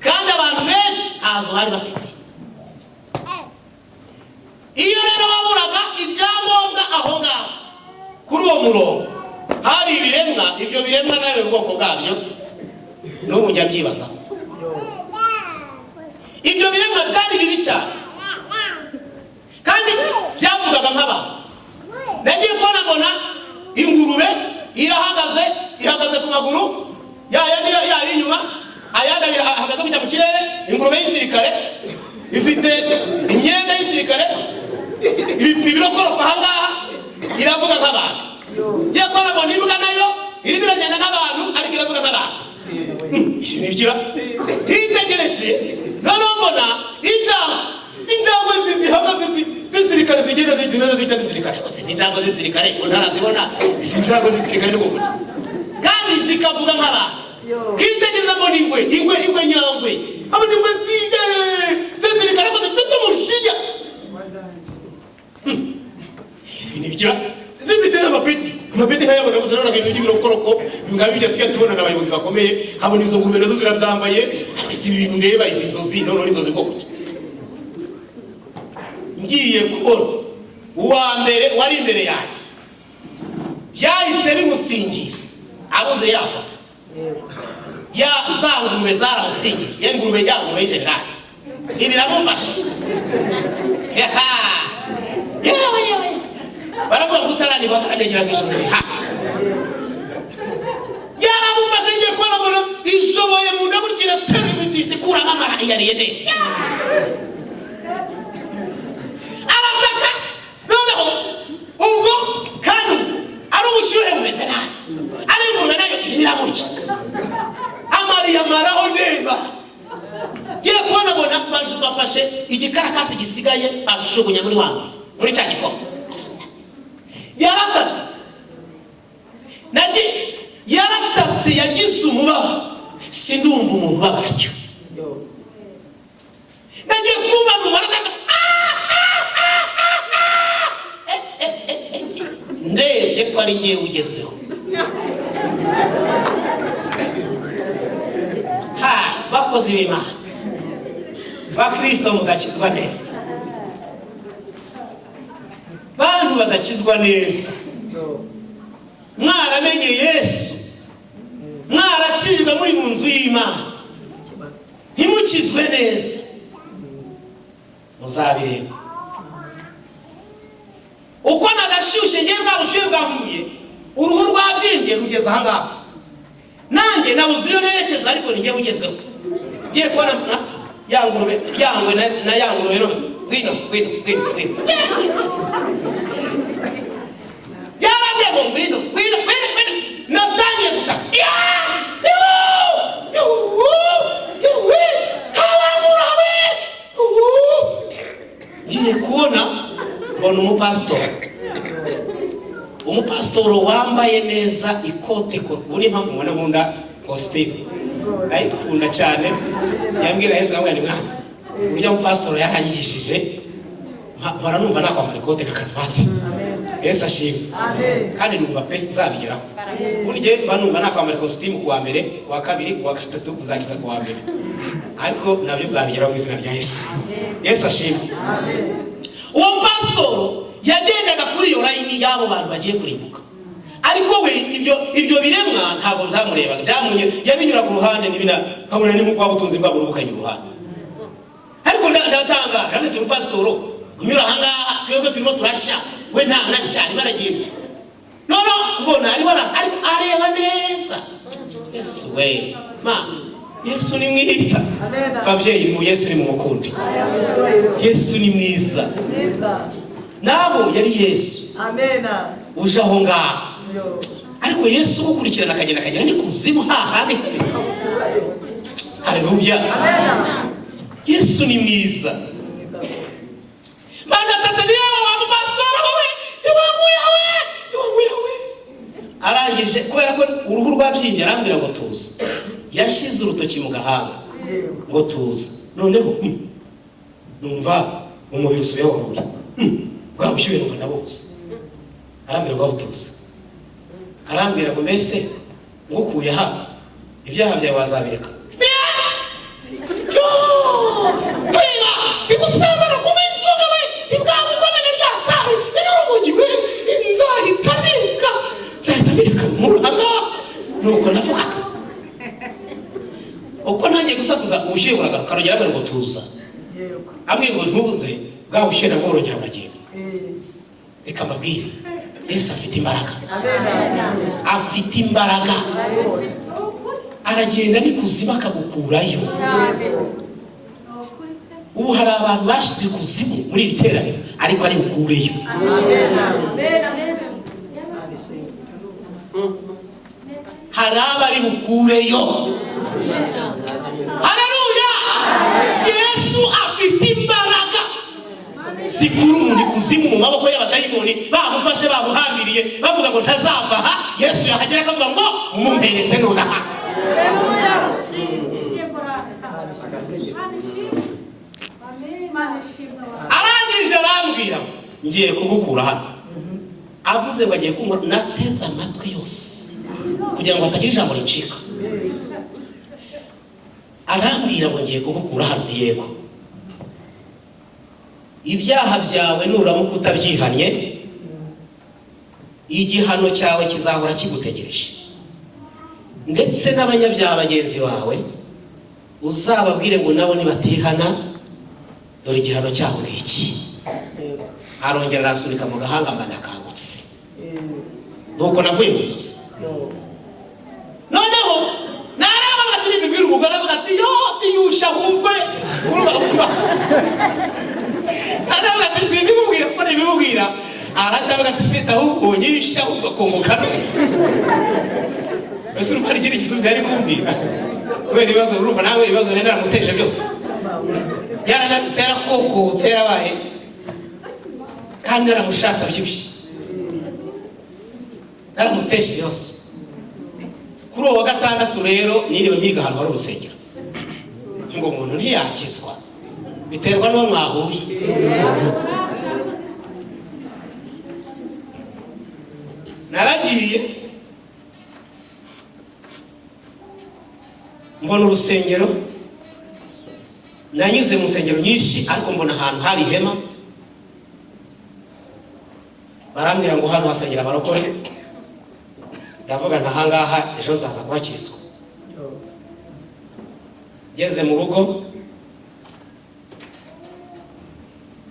kandi abantu benshi ntazo bari bafite. Iyo rero baburaga ibyangombwa aho ngaho kuri uwo murongo hari ibiremwa, ibyo biremwa nawe ubwoko bwabyo n'ubu njya byibaza. Ibyo biremwa byari bibi cyane kandi byavugaga nk'abantu. Nagiye kubona mbona ingurube ihagaze ku maguru yari inyuma, ayandi ahagaze kujya mu kirere. Ingurube y'isirikare ifite imyenda y'isirikare, ibirokoroka ahangaha iravuga nk'abantu. Ngiye kubona mbona imbwa nayo irimo iragenda nk'abantu ariko iravuga nk'abantu. Nigira nitegereje noneho mbona injangwe zihagaze z'isirikare zigenda zimeze z'icya z'isirikare. Injangwe z'isirikare ntarazibona, injangwe z'isirikare ni gukuki kandi zikavuga nk'abantu. Kitegereza mbona ingwe nyangwe, abo ingwe z'isirikare ko zifite umujinya nigira zifite n'amapeti nkayabona gusa none ibintu by'ibirokoroko bingaba bijya tujya tubona n'abayobozi bakomeye. Habona izo ngurube nazo zirabyambaye, si ibintu ndeba izi nzozi none n'inzozi bwo kuki. Ngiye kubona uwa mbere wari imbere yanjye byahise bimusingira abuze yafata ya za ngurube zaramusingira. Ye ngurube y'injenerali ibiramufasha. Yewe baravuga ngo utarani bataragerageje muri hafi yaramufashe. Ngiye kubona mbona ishoboye mu nda burkira tera imiti ikuramo amara iyariye neza arataka. Noneho ubwo kandi ari ubushyuhe bumeze nabi, ari ingurube nayo iramurya amariye amaraho neza. Ngiye kubona mbona bafashe igikarakasi gisigaye bashugunya muri cya gikoma. Yaratatse yagize umubaba ndebye ko ari ngewe ugezweho. Bakozi b'Imana bakristo mudakizwa neza, bantu badakizwa neza, mwaramenye Yesu, mwarakijwe muri mu nzu y'Imana, ntimukizwe neza, muzabireba. Uko nagashyushye ngiye bwa bushyuhe bwamuye, uruhu rwabyimbye rugeze aha ngaha, nanjye nabuze iyo nerekeza, ariko ni ngewe ugezweho. Ngiye kubona yangurube yangwe na yangurube no gwino yarambye ngo gwino natangiye gutaka ngiye kubona mbona umupasitoro wambaye neza ikote uri mpamvu mbona nkunda costume nayikunda cyane. Yambwira Yesu avuga ni mwana urya mupasitoro yaranyigishije mpora numva nakwambara ikote na karuvati. Yesu ashimwe. Kandi numva pe nzabigeraho. Burye banumva nakwambara costume kuwa mbere, kuwa kabiri, kuwa gatatu, kuzagiza kuwa mbere, ariko nabyo nzabigeraho mu izina rya Yesu. Yesu ashimwe. Uwo pasitoro yagendaga kuri iyo line y'abo bantu bagiye kurimbuka, ariko we ibyo biremwa ntabwo byamurebaga, byamunye yabinyura ku ruhande nibina nkabona ni nk'uko wabutunzi bwabo rubukanye uruhande. Ariko ndatanga nabise umupasitoro unyura aha ngaha, twebwe turimo turashya, we nta nashya baragenda none mbona ariho ariko areba neza. Yesu we Yesu ni mwiza. Babyeyi mu Yesu ni mu mukundi. Yesu ni mwiza. Nabo yari Yesu. Amena. Uje aho ngaho. Ariko Yesu gukurikirana akagenda ni kuzimu hahandi. Haleluya. Amena. Yesu ni mwiza. Bana Tanzania wa pastor we ni wangu. Arangije kubera ko uruhu rwabyimbye arambwira ngo tuza. Yashize urutoki mu gahanga ngo tuza. Noneho numva umubiri usubiyeho rubi. Bwabushyuye numva ndabose. Arambwira ngo tuza. Arambwira ngo mbese ngukuye ha ibyaha byawe wazabireka. Kwiba bigusabana kuba inzoga we ibwawe ukomene ryatawe n'urumogiwe nzahita bireka muranga. Nuko navugaga uko nanjye gusakuza ubushyuhe buragaruka rugera ngo tuza. Amwe ngo ntuze bwabushyuhe nabwo burongera buragenda. Reka mbabwire Yesu afite imbaraga. Afite imbaraga. Aragenda ni kuzima akagukurayo. Ubu hari abantu bashyizwe kuzimu muri iri teraniro ariko ari bukureyo. Hari abari bukureyo. Haleluya. Yesu afite imbaraga zikura umuntu kuzimu mu maboko y'abadayimoni, bamufashe bamuhambiriye bavuga ngo ntazava aha. Yesu yahagera akavuga ngo umumpereze nonaha. Arangije arambwira ngiye kugukura hano. Avuze ngo agiye kumva, nateze amatwi yose kugira ngo hatagira ijambo ricika. Arambwira ngo ngiye kugukura hano. Yego, ibyaha byawe nuramuka utabyihannye igihano cyawe kizahora kigutegereje, ndetse n'abanyabyaha bagenzi bawe uzababwire ngo nabo nibatihana dore igihano cyaho ni iki. Arongera arasunika mu gahanga manakangutse. Nuko navuye mu nzozi. Noneho naraba batiri bibwira umugore ati yo tiyusha ahubwo urumva aravuga ati simbibubwira ko nibibubwira aratavuga ati sita ahubwo nyisha ahubwo komukana. Ese urumva ari ikindi gisubizo yari kumbwira kubera ibibazo urumva nawe ibibazo nenda namuteje byose yarananutse yarakokotse yarabaye kandi naramushatse abyibushye naramuteje byose. Kuri uwo wa gatandatu rero niriwe mpiga ahantu hari urusengero ngo umuntu ntiyakizwa biterwa n'uwo mwahuye. naragiye mbona urusengero, nanyuze mu nsengero nyinshi ariko mbona ahantu hari ihema, barambwira ngo hano hasengera abarokore. Ndavuga nta hangaha ejo nzaza kuhakirizwa. Ngeze mu rugo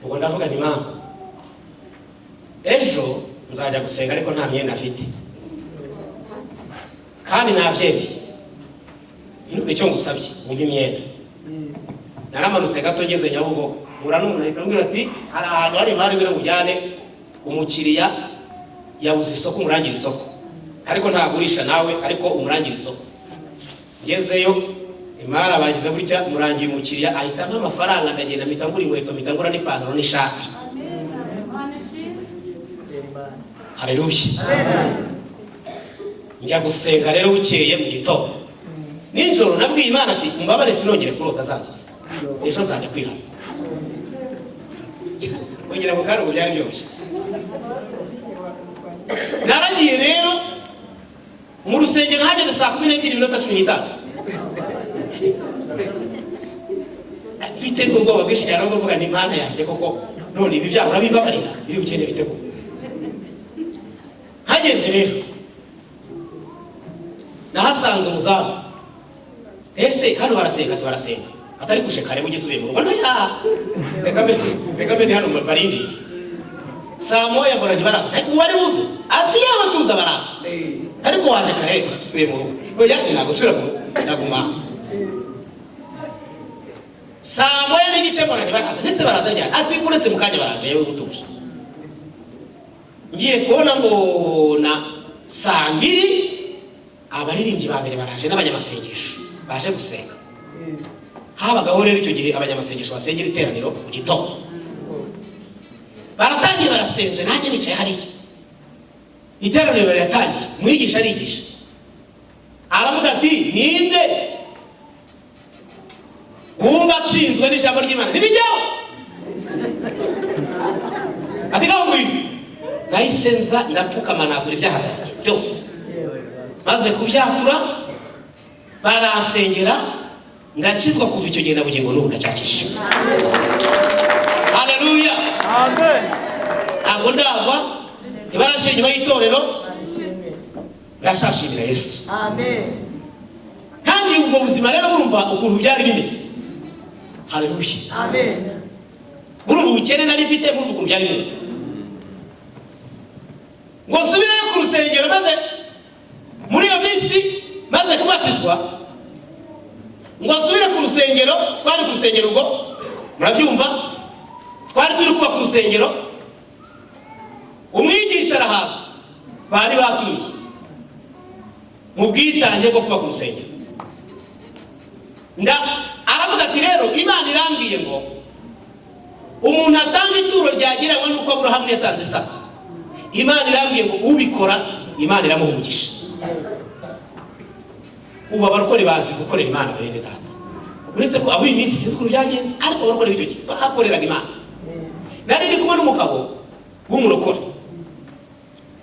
ubwo ndavuga ni mama, ejo nzajya gusenga ariko nta myenda afite kandi nabyemeye. Nicyo ngusabye umpe imyenda. Naramanutse gato ngeze Nyabugogo, ura n'umuntu ambwira ati hari ahantu hari imari ngo ujyane umukiriya yabuze isoko, umurangira isoko ariko ntagurisha nawe, ariko umurangira isoko. Ngezeyo imari abagize gutya, murangiye umukiriya ahitamo amafaranga, ndagenda mpita ngura inkweto, mpita ngura n'ipantaro n'ishati. Haleluya. Njya gusenga rero bukeye mu gitondo. Ninjoro nabwiye Imana ati umbabare sinongere kurota zanzose, ejo nzajya kwihana. Wongera mu kantu byari byoroshye. Naragiye rero mu rusengero hageze saa 12:15. Mfite ubwoba bwinshi cyane bwo kuvuga ni Imana yanjye koko none ibi byaha urabimbabarira biri bugende bitego. Hageze rero nahasanze umuzamu, ese hano barasenga ati barasenga, atari kushe kare mugisubiye mu rugo. Noya reka mbe hano barindiriye saa moya mbona baraza, ariko wari buze ati yawe tuza baraza, ariko waje kare kusubiye mu rugo. Oya ntabwo subira mu rugo, ndaguma saa moya n'igice mbona baraza, nese baraza njya ati kuretse mu kanya baraje yewe gutuje. Ngiye kubona ngo na saa 2 abaririmbyi ba mbere baraje n'abanyamasengesho baje gusenga. Habagaho rero icyo gihe abanyamasengesho basengera iteraniro mu gitondo, baratangiye barasenze, nanjye nicaye hariya. Iteraniro riratangiye, mwigisha arigisha, aravuga ati ninde wumva atsinzwe n'ijambo ry'Imana? Nibijyaho ati gaho ngwino. Nahise nza ndapfukama natura ibyaha byanjye byose, maze kubyatura barasengera, ndakizwa kuva icyo gihe na bugingo n'ubu ndacyakishijwe. Haleluya. Amen. Ntabwo ndagwa, ntibarashe inyuma y'itorero, ndashashimira Yesu. Amen. Kandi ubwo buzima rero burumva ukuntu byari bimeze. Haleluya. Amen. Burumva ubukene nari mfite, burumva ukuntu byari bimeze. Ngo nsubire ku rusengero, maze muri iyo minsi maze kubatizwa, ngo nsubire ku rusengero. Twari ku rusengero ubwo murabyumva, twari turi kuba ku rusengero, umwigisha arahaza, bari batumiye mu bwitange bwo kuba ku rusengero. Aravuga ati rero Imana irambwiye ngo umuntu atanga ituro ryagereranywa n'uko Aburahamu yatanze Isaka. Imana irambwiye ngo ubikora Imana iramuha umugisha. Ubu abarokore bazi gukorera Imana bene data, uretse ko abo iyi minsi sinzi ukuntu byagenze, ariko abarokore b'icyo gihe bahakoreraga Imana. Nari ndi kumwe n'umugabo w'umurokore,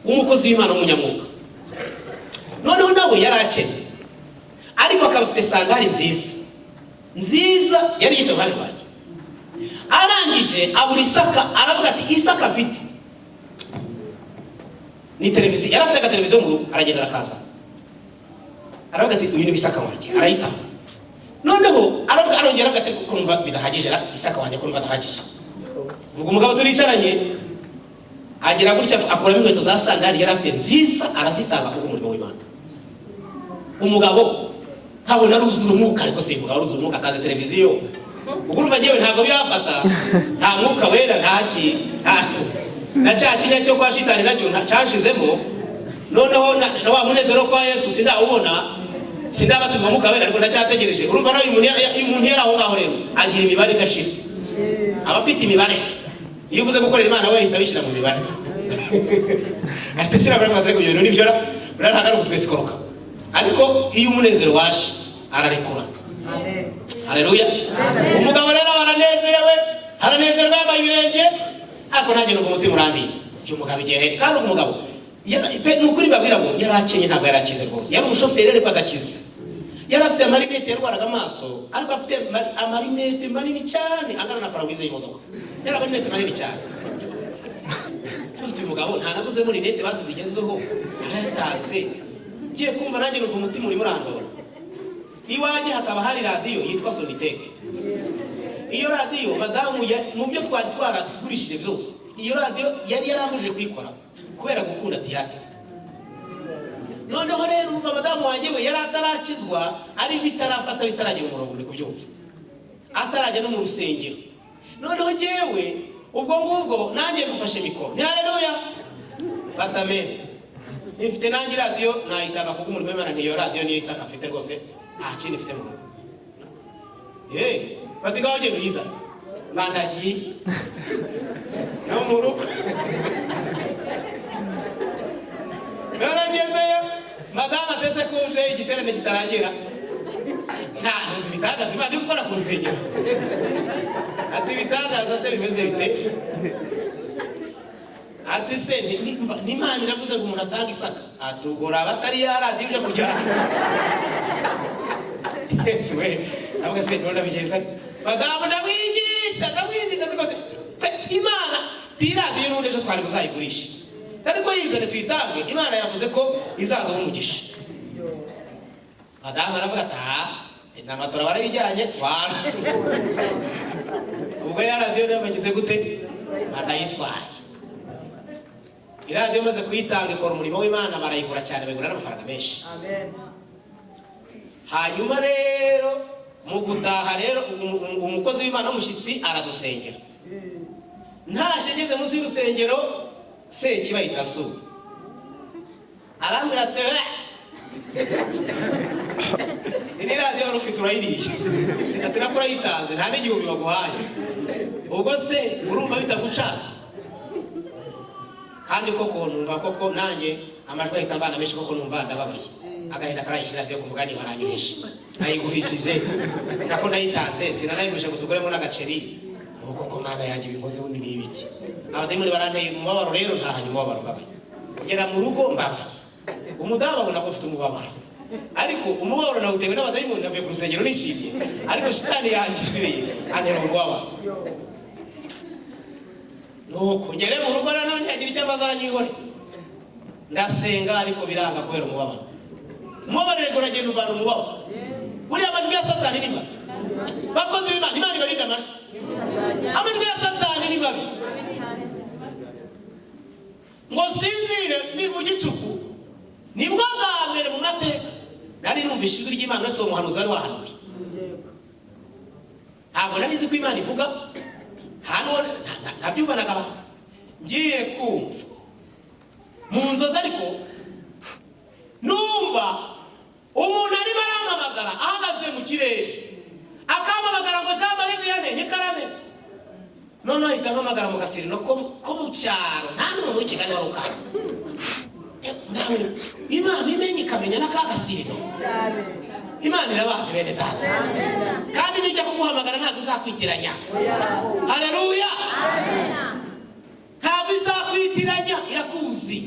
w'umukozi w'Imana w'umunyamwuga. Noneho nawe yari akennye, ariko akaba afite sandari nziza yari yicaye iruhande rwanjye. Arangije abura Isaka, aravuga ati Isaka mfite ni televiziyo. Yari afite televiziyo mu rugo, aragenda arakaza, aravuga ati uyu ni Isaka wanjye, arayitanga. Noneho arongera aravuga ati kuko numva bidahagije, Isaka wanjye ko numva adahagije. Ubwo umugabo turicaranye agera gutya, akuramo inkweto za sandari yari afite nziza, arazitanga kuko umurimo w'Imana. Umugabo ntabona aruzura umwuka, ariko simvuga aruzura umwuka, akaza televiziyo. Ubwo urumva ngewe ntabwo birafata, nta mwuka wera, ntaki na cya kinya cyo kwa shitani nacyo cyashizemo. Noneho na wa munezero kwa Yesu sindawubona, sindabatizwa mwuka wera, ariko ndacyategereje. Urumva nayo umuntu yari aho ngaho rero agira imibare idashira, abafite imibare. Iyo uvuze gukorera Imana we hita bishyira mu mibare. Atashira bari maze ibintu nibyo ntabwo kutwesikoroka, ariko iyo umunezero waje ararekura. Amen. Haleluya. Umugabo rero baranezerewe, haranezerwa yambaye ibirenge, ariko nanjye nuko umutima urambiye. Uyu mugabo igihe kandi umugabo nukuri babwira ngo yarakenye ntabwo yarakize rwose. Yari umushoferi ariko adakize. Yari afite amarinete yarwaraga amaso ariko afite amarinete manini cyane angana na parawize y'imodoka. Yari amarinete manini cyane. Uyu mugabo nta naguze muri rinete basi zigezweho arayatanze. Ngiye kumva nanjye numva umutima uri murandora. Iwanjye hakaba hari radio yitwa Sonitec. Iyo radio madamu mu byo twari twaragurishije byose, iyo radio yari yarambuje kuyikora kubera gukunda tiyatire. Noneho rero umva madamu wanjye we yari atarakizwa, ari bitarafata bitaragera umurongo muri kubyumva, atarajya no mu rusengero. Noneho ngewe ubwo ngubwo nanjye mufashe mikoro, ni haleluya batamene. Ifite nanjye radio nayitanga kuko umurimo w'Imana niyo radio niyo Isaka afite rwose, nta kindi ifite mu batigaho je biza bandagiye no mu rugo. Naragezeyo madama atese kuje igiterane kitarangira, nta ntuzi bitagaza Imana gukora ku rusengero. Ati bitagaza se bimeze bite? Ati se ni Imana iravuze ngo umuntu atanga Isaka. Atugora abatari yaradi uje kujya. Yesu we ntabwo se none bigeza madama ndamwigisha because Imana tiradiyo n'undi ejo twari buzayigurisha, ariko yizane tuyitange. Imana yavuze ko izaza umugisha. Madama aravuga ati n'amatora barayijyanye twara. Ubwo yaradiyo yabagize gute anayitwaye. Iradiyo maze kuyitanga ikora umurimo w'Imana, barayigura cyane, bagura n'amafaranga menshi. Amen. Hanyuma rero mu gutaha rero umukozi w'Imana w'umushyitsi aradusengera. Ntashegeze munsi y'urusengero se kibayita su arambwira ati ni radio rufite urayiriye ati nakora yitanze nta n'igihumbi baguhaye, ubwo se urumva bitagucatse? Kandi koko numva koko nanjye amajwi ahita abana menshi koko numva ndababaye. Agahinda karayishira ryo kumugani baranyuhisha, nayigurishije nako nayitanze sinanayigurishije ngo tuguremo n'agaceri. Uko ko Mana yanjye bikoze undi n'ibiki. Abademoni baranteye umubabaro rero ntahanye umubabaro mbabaye. Ngera mu rugo mbabaye. Umudamu abona ko ufite umubabaro, ariko umubabaro nawutewe n'abademoni navuye ku rusengero nishimye, ariko shitani yangiriye antera umubabaro. Nuko ngere mu rugo none yagira icyo abaza aranyihore, ndasenga ariko biranga kubera umubabaro. Umubabaro rero uragenda uvana umubabaro. Buriya amajwi ya Satani ni mabi. Bakozi b'Imana, Imana ibarinda amajwi. Amajwi ya Satani ni mabi. Ngo sinzire ni mu gicuku, nibwo bwa mbere mu mateka nari numvise ijwi ry'Imana uretse uwo muhanuzi wari wahanuye. Ntabwo nari nzi ko Imana ivuga hano, nabyumvanaga abantu. Ngiye kumva mu nzozi ariko numva umuntu arimo arampamagara ahagaze mu kirere, akampamagara ngo Jean Marie Vianney ni Karame. Noneho ahita ampamagara mu gasirino ko mu cyaro, nta n'umuntu w'ikigali wari ukazi. Imana imenye ikamenya n'akagasirino. Imana irabazi bene data, kandi nijya kumuhamagara ntabwo izakwitiranya. Haleluya, ntabwo izakwitiranya, irakuzi.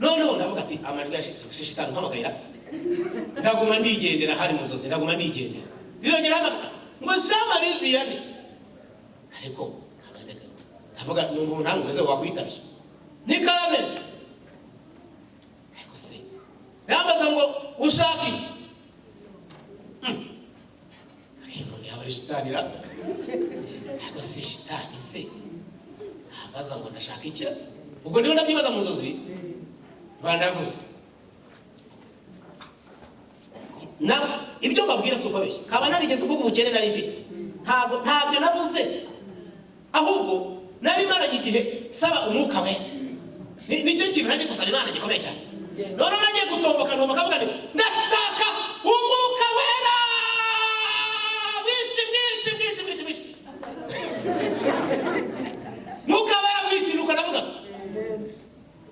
Noneho ndavuga ati amajwi yashishitanga uhamagara, ndaguma ndigendera hari mu nzozi, ndaguma ndigendera. Birongera hamagara ngo Jean Marie Vianney, ariko ndavuga numva umuntu ntamweze wakwitabye ni Karame. Ariko se nambaza ngo ushaka iki? None yaba ari shitani ra? Ariko se shitani se ambaza ngo ndashaka iki? Ubwo niho ndabyibaza mu nzozi bandavuze. Na ibyo mbabwira si uko beshya, kaba narigeze kuvuga ubukene nari mfite, ntabyo navuze, ahubwo nari maranye igihe saba umwuka we. Nicyo kintu nari gusaba Imana gikomeye cyane. None nagiye gutomboka kavuga nti ndashaka umwuka wera mwinshi. Mwuka wera mwinshi, nuko navuga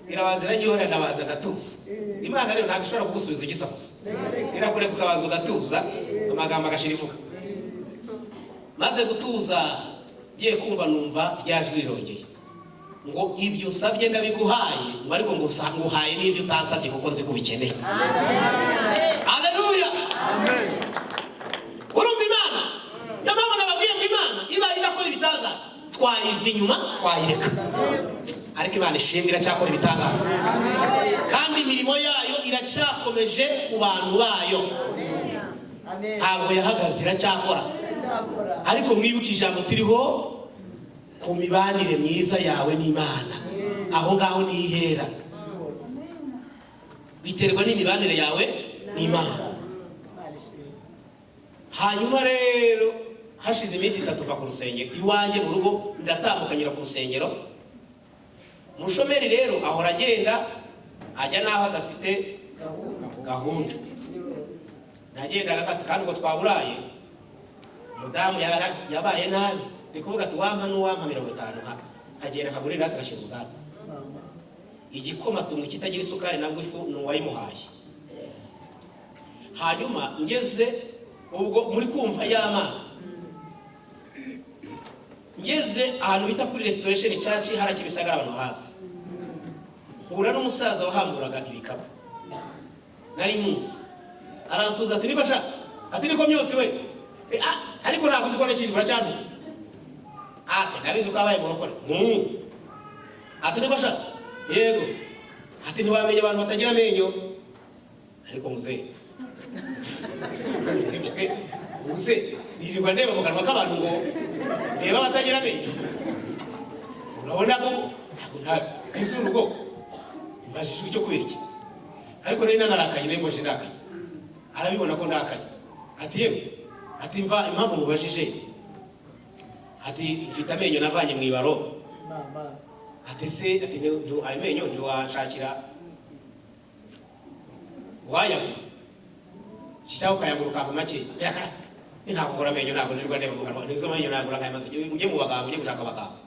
irabazira gihora ndabaza gatuza. Imana rero ntabwo ishobora kugusubiza ugisakuza, irakureka ukabanza ugatuza, amagambo agashira ivuga. Maze gutuza ngiye kumva numva ryajwi rirongeye ngo ibyo usabye ndabiguhaye, ngo ariko ngo nguhaye n'ibyo utasabye kuko nzi ko ubikeneye. Haleluya. Urumva Imana? Yamama nababwiye ngo Imana iba idakora ibitangaza twayiva inyuma twayireka, ariko Imana ishimwe iracyakora ibitangaza kandi imirimo yayo iracyakomeje ku bantu bayo. Ntabwo yahagaze, iracyakora. Ariko mwibuke ijambo turiho ku mibanire myiza yawe n'Imana. Aho ngaho nihera biterwa n'imibanire yawe n'Imana. Hanyuma rero hashize iminsi 3 va ku rusengero iwanjye mu rugo, ndatambukanyira ku rusengero. Mushomeri rero ahora agenda ajya naho adafite gahunda. Nagendaga kandi ngo twaburaye, mudamu yabaye nabi, ni kuvuga ati wampa n'uwampa 50, agenda akagura indazi agashinga udata. Igikoma tumwe kitagira isukari nabwo ifu n'uwayimuhaye. Hanyuma ngeze ubwo muri kumva y'Amana, ngeze ahantu bita kuri Restoration Church harakibisagara abantu hasi, uhura n'umusaza wahamburaga ibikapu. Nari muzi aransuza ati niba sha ati niko myotsi we ariko ntabwo uzikora cy'imvura cyane ati nabizi ko abaye murokore ati niko sha yego ati ntiwamenye abantu batagira amenyo ariko muzehe ubuse nirirwa ndeba mu kanwa k'abantu ngo reba batagira amenyo. Urabona ko nta izurugo mbajije icyo kubera iki, ariko nari nanarakaye nembo ndakaye. Arabibona ko ndakaye ati yewe ati impamvu mubajije ati mfite amenyo navanye mu ibaro. Ati se ati amenyo ntiwashakira wayagura kicaho kayaguruka mu make yakara ntabwo gura amenyo, ntabwo nirirwa ndeba mu kanwa nizo amenyo ntabwo ngayamaze ujye mu baganga ujye gushaka abaganga.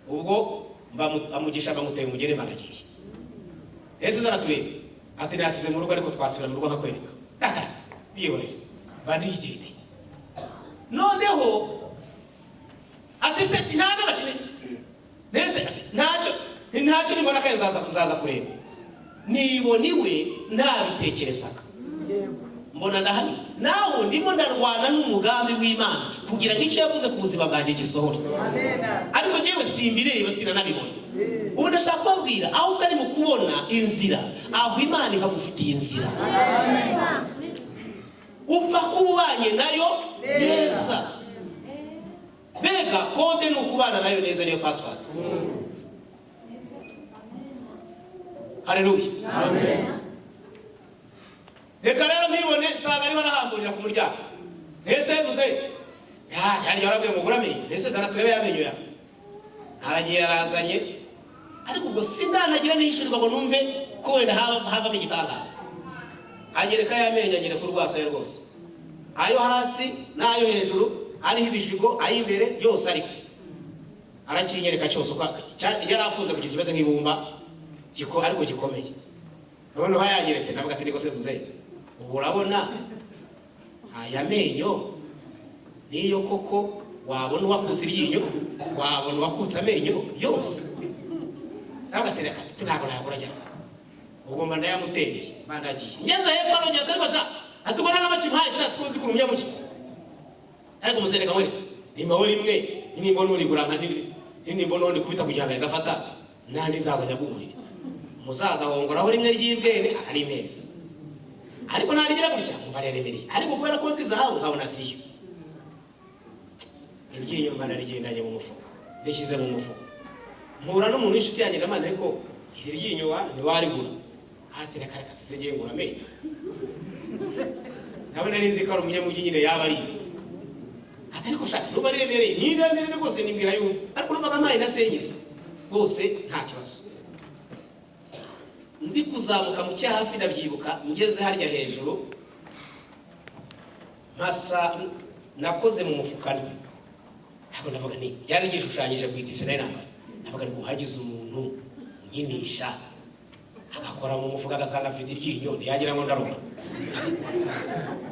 Ubwo amugisha bamuteye umugere managiye ese zaratureba ati nasize mu rugo ariko twasubira mu rugo nkakwereka nakara biyoreje banigendeye. Noneho ati se nta n'abakene nese ntacyo nibona kaye nzaza kureba niboniwe ntabitekerezaga mbona ndahanyuze naho ndimo ndarwana n'umugambi w'Imana kugira ngo icyo yavuze ku buzima bwanjye gisohore. Ariko ngewe simbireba sinanabibona. Ubu ndashaka kubabwira aho utari mu kubona inzira, aho Imana ihagufitiye inzira. Upfa kubanye nayo neza. Bega kode ni ukubana nayo neza, niyo password. Haleluya. Amen. Reka rero mpibone sanga ari barahamburira ku muryango. Ese muze yari yarabwiye mu buramenye ese zana turebe yamenyo ya haragiye arazanye, ariko ubwo sindanagira n'ishurirwa ngo numve ko wenda hava igitangaza. Agereka yamenyo agere ku rwasaya rwose, ayo hasi n'ayo hejuru ariho ibishigo, ayimbere yose ariko arakinyereka cyose uko yarafunze ku kibazo nk'ibumba ariko gikomeye. Noneho hayanyeretse navuga ati niko se muze ubu urabona aya menyo niyo koko wabona wakuze iryinyo, wabona wakutse amenyo yose. Nagatereka ati ntabwo nagura jya ubwo mba ndayamutereye bandagiye ngeze hepfo arongera ariko sha atubona n'abakimpaye sha twuzi ku munyamuki. Ariko muzereka muri nimbaho rimwe nimbona urigura nka nimbona undi kubita kugihangana gafata nandi nzaza nyagumurira umusaza hongoraho rimwe ry'ibwene ari impereza, ariko narigira gutya mva rerebereye, ariko kubera ko nziza hawo nkabona siyo iryinyo mba narigendanye mu mufuko ndishyize mu mufuko. Mpura n'umuntu w'inshuti yanjye namana ariko iri ryinyo ntiwarigura hatereka reka tizegeye ngura amenyo. Nawe nari nzi ko ari umunyamujyi nyine yaba arizi ati ariko shaka nuba riremereye ntiremereye rwose nimbwira yumva, ariko numvaga mpaye nasengiza rwose nta kibazo. Ndi kuzamuka mu cyahafi ndabyibuka ngeze harya hejuru masa nakoze mu mufuka ntabwo navuga ni byari gishushanyije kwitise nayo nambaye navuga ari guhagiza umuntu unyinisha agakora mu mufuka agasanga afite iryinyo ntiyagira ngo ndaroba.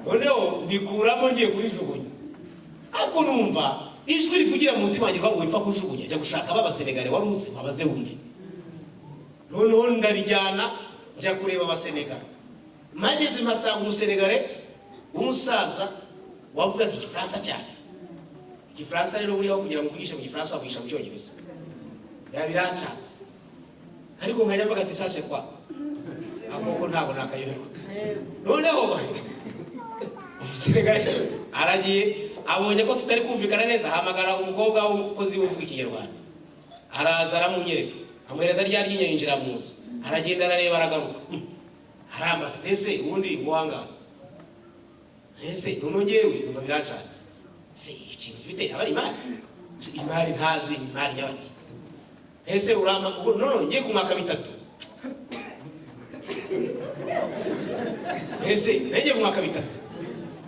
Noneho ndikuramo ngiye kurijugunya, ariko numva ijwi rivugira mu mutima wanjye ngo wipfa kujugunya jya gushaka b'abasenegale wari uzi wabaze wumve. Noneho ndarijyana njya kureba abasenegale. Mageze mpasanga umusenegale umusaza wavugaga igifaransa cyane. Igifaransa rero buriho kugira ngo uvugishe mu gifaransa wavugisha mu cyongereza. Yabirancatse. Ariko nkajya mvuga ati sase kwa. Akoko ntabwo nakayoberwa. Noneho umusenegale aragiye abonye ko tutari kumvikana neza hamagara umukobwa w'umukozi uvuga ikinyarwanda. Araza aramunyereka. Amwereza ryari yinjira mu nzu. Aragenda arareba aragaruka. Arambaza ese ubundi guhanga. Ese nonongewe numva birancatse. Se ikintu ufite abari imari ntazi imari nyabaki. Ese urama no ngiye ku mwaka bitatu. Ese ngiye ku mwaka bitatu.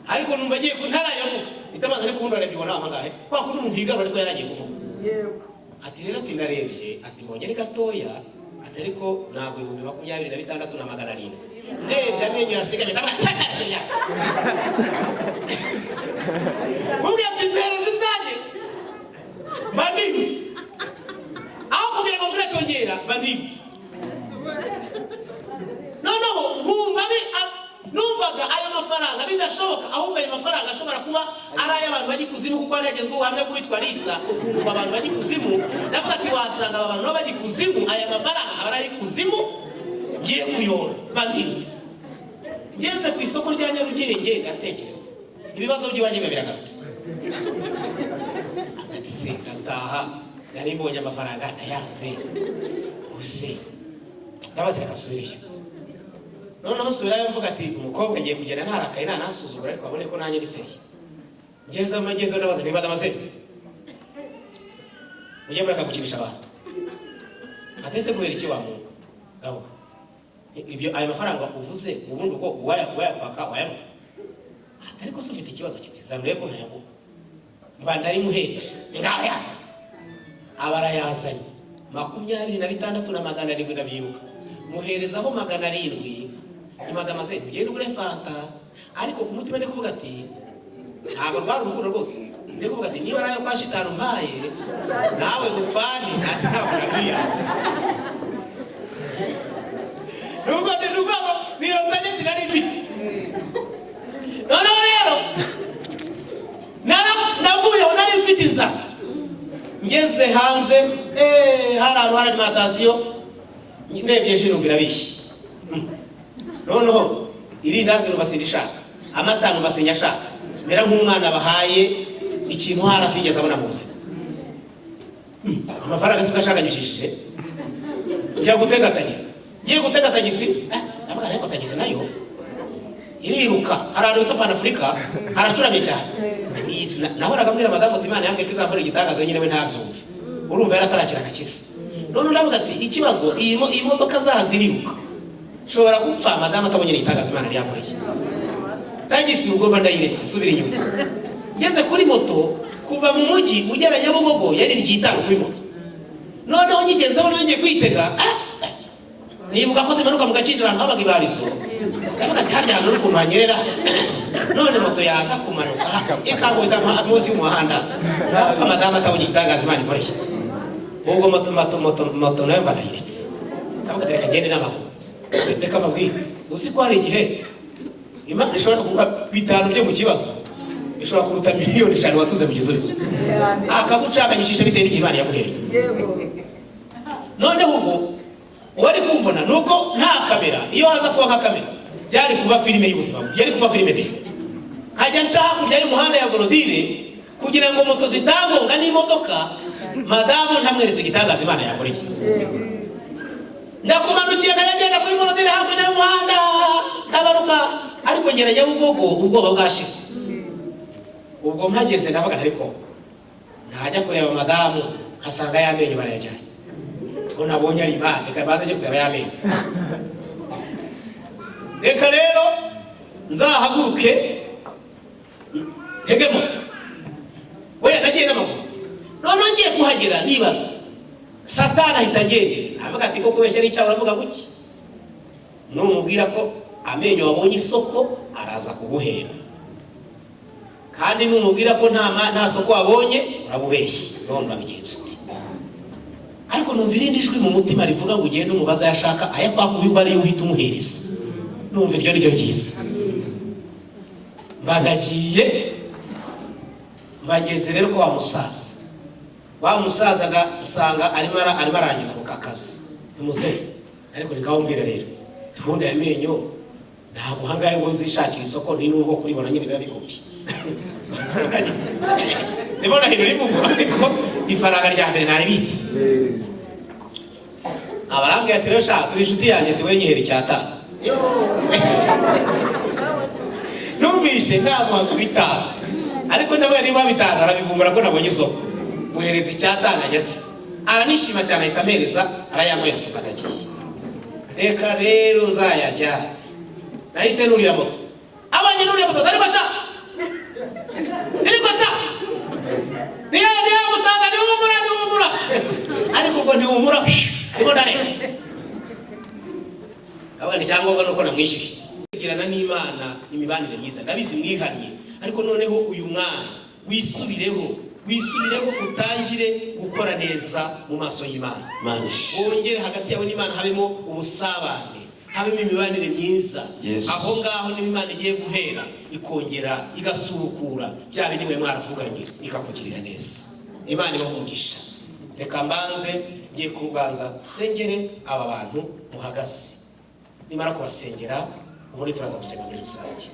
Ariko numva ngiye ku ntarayavuga. Itamaze ariko ubundi arabibona amangahe. Kwa kundi umuntu higarura ariko yaragiye kuvuga. Yego. Ati rero tinarebye ati mbonye ari gatoya ati ariko ntabwo 2026 na 700. Ndebye amenyo yasigaye tabakatanya. Mugi apindera zizanye. Bandits. Aho kugira ngo mvuratongera bandits. No numvaga ayo mafaranga bidashoboka ahubwo ayo mafaranga ashobora kuba ari ay'abantu bagiye kuzimu kuko yaragezwe ubuhamya bwitwa Lisa ukuntu abantu bagiye kuzimu navuga ati wasanga abantu no bagiye kuzimu aya mafaranga abari kuzimu ngiye kuyora banditse ngeze ku isoko rya Nyarugenge ndatekereza ibibazo by'iwanjye biragarutse ati se ndataha nari mbonye amafaranga ndayanze use ndabatera kasubiriye. Noneho subirayo mvuga ati umukobwa ngiye kugenda ntarakaye nanasuzugura ariko abone ko nanjye ndi seri. Ngeze amagezo n'abaza niba damaze. Ujye muraka gukinisha abantu. Atese kubera iki wa muntu. Gabo. Ibyo ayo mafaranga uvuze ubundi uko wayapaka wayamo. Atari ko sufite ikibazo kitizamure ko ntayago. Mbandari muhereje. Ngaho yasa. Abara yazanye 26 na 700 ndabyibuka. Muherezaho 700. Imada maze ugenda ugure fanta ariko ku mutima ndiko kuvuga ati ntabwo rwari urukundo rwose ndiko kuvuga ati niba nayo kwa shitanu mpaye nawe dupfani ntabwo nabiyanze nubwo niyo tageti nari mfite noneho rero navuye nari mfite inzara ngeze hanze hari alimentation ndebye je numvira bishi noneho irindazi rubasindisha amata rubasinyasha mera nk'umwana bahaye ikintu haratigeze abona mu buzima. Amafaranga sikashaganyishije njya gutega tagisi ngiye gutega tagisi nabagara ko tagisi nayo iriruka hararuka Pan Africa haracuramye cyane naho nagambwira madamu Timana yambye kizakora igitangaza nyine we ntabyumva urumva yaratarakira akakisi none ndavuga ati ikibazo iyi modoka zaziriruka shobora gupfa madamu atabonye itangaza Imana ryakoreye tagisi ubwo bandayiretse subira inyuma ngeze kuri moto kuva mu mujyi ugera Nyabugogo yari ryitanga kuri moto noneho nyigezeho nongeye kwitega nibuka ko zimanuka mu gacinjira ntabaga ibarizo ndavuga ati harya hano ukuntu hanyerera none moto yaza kumanuka ikangwita munsi y'umuhanda ndapfa madamu atabonye itangaza Imana ikoreye ubwo moto nayo bandayiretse ndavuga ati reka ngende n'amaguru reka mabwire uzi ko hari igihe Imana ishobora kuguha 5 byo mu kibazo ishobora kuruta miliyoni 5 watuze mu gisubizo akagucaganyishisha bitewe n'igihe Imana yaguhereye. Noneho ubwo wari kumbona nuko nta kamera iyo haza kuba nka kamera byari kuba filime y'ubuzima yari kuba filime ndende hajya nca hakurya y'umuhanda ya Borodire kugira ngo moto zitangonga n'imodoka madamu ntamweretse igitangaza Imana yakoreye. Ndakumanukiye nagenda kuri Borodire hakurya y'umuhanda ndabaruka ariko ngera Nyabugogo ubwoba bwashise ubwo mpageze ndavuga ariko ntajya kureba madamu hasanga yamenye barayajyanye ngo nabonye ari Imana reka baze kureba yamenye reka rero nzahaguruke hege moto we nagiye n'amaguru none ngiye kuhagera nibaza Satani ahita agenda avuga ati ko kubeshya n'icyaha uravuga guki numubwira ko amenyo wabonye isoko araza kuguhera kandi numubwira ko nta soko wabonye urabubeshye none urabigenza uti. Ariko numva irindi jwi mu mutima rivuga ngo ugende umubaza yashaka aya kwakuye bari uhita umuhereza. Numva iryo nicyo ryiza. Banagiye bageze rero ko wa musaza ndasanga arimo arangiza ku kakazi umuzehe. Ariko nikawombwira rero tubundi yamenyo ntabwo hangaye ngo nzishakira isoko ni nubwo kuribona nyine biba bigoye. Nibona hino rivuga ariko ifaranga rya mbere naribitse. Abarambye ati rero sha turi inshuti yanjye ati wenyihera icyatanu. Numvishe ntabwo kubitana. Ariko nawe niba bitana arabivumbura ko nabonye isoko. Muhereza icyatanu anyatse. Aranishima cyane itamereza arayamwe yose bagagiye. Reka rero uzayajya. Nahise nurira moto. Abanye nurira moto ariko sha. Niya musaza ni umura. Ariko ngo ni umura. Ibona rero. Abanye cyangwa ngo nuko namwishyuye. Kugirana n'Imana imibanire myiza ndabizi mwihariye. Ariko noneho uyu mwana wisubireho utangire gukora neza mu maso y'Imana. Wongere hagati yawe n'Imana habemo ubusabane, habemo imibanire myiza. Aho ngaho niho Imana igiye guhera ikongera igasukura bya bindi mwe mwaravuganye ikakugirira neza. Imana ibamugisha. Reka mbanze ngiye kubanza sengere aba bantu muhagaze. Nimara kubasengera ubundi turaza gusenga muri rusange.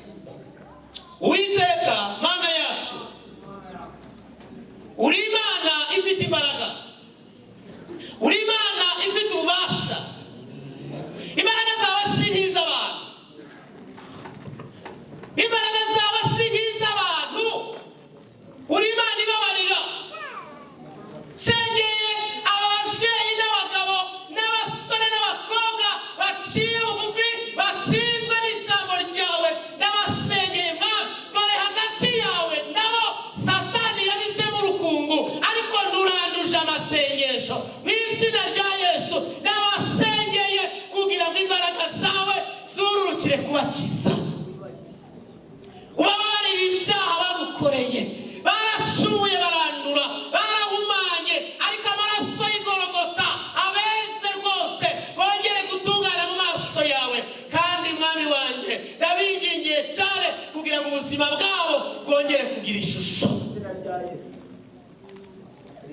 Uwiteka Mana yacu, uri Imana ifite imbaraga, uri Imana ifite ububasha. Imbaraga zawe si nk'iz'abantu, imbaraga zawe si nk'iz'abantu. Uri Imana ibabarira. Sengeye aba babyeyi n'abagabo n'abasore n'abakobwa baciye bugufi batsinzwe n'ijambo ryawe, n'abasengeye Mwami dore hagati yawe nabo Satani yabibye mu rukungu, ariko nturanduje amasengesho mu izina rya Yesu. N'abasengeye kugira ngo imbaraga zawe zururukire kubakiza. Ubabarire ibyaha bagukoreye, baracumuye barandura barahumanye, ariko amaraso y'Igorogota abeze rwose bongere gutungana mu maso yawe. Kandi Mwami wanjye ndabingingiye cyane kugira ngo ubuzima bwabo bwongere kugira ishusho,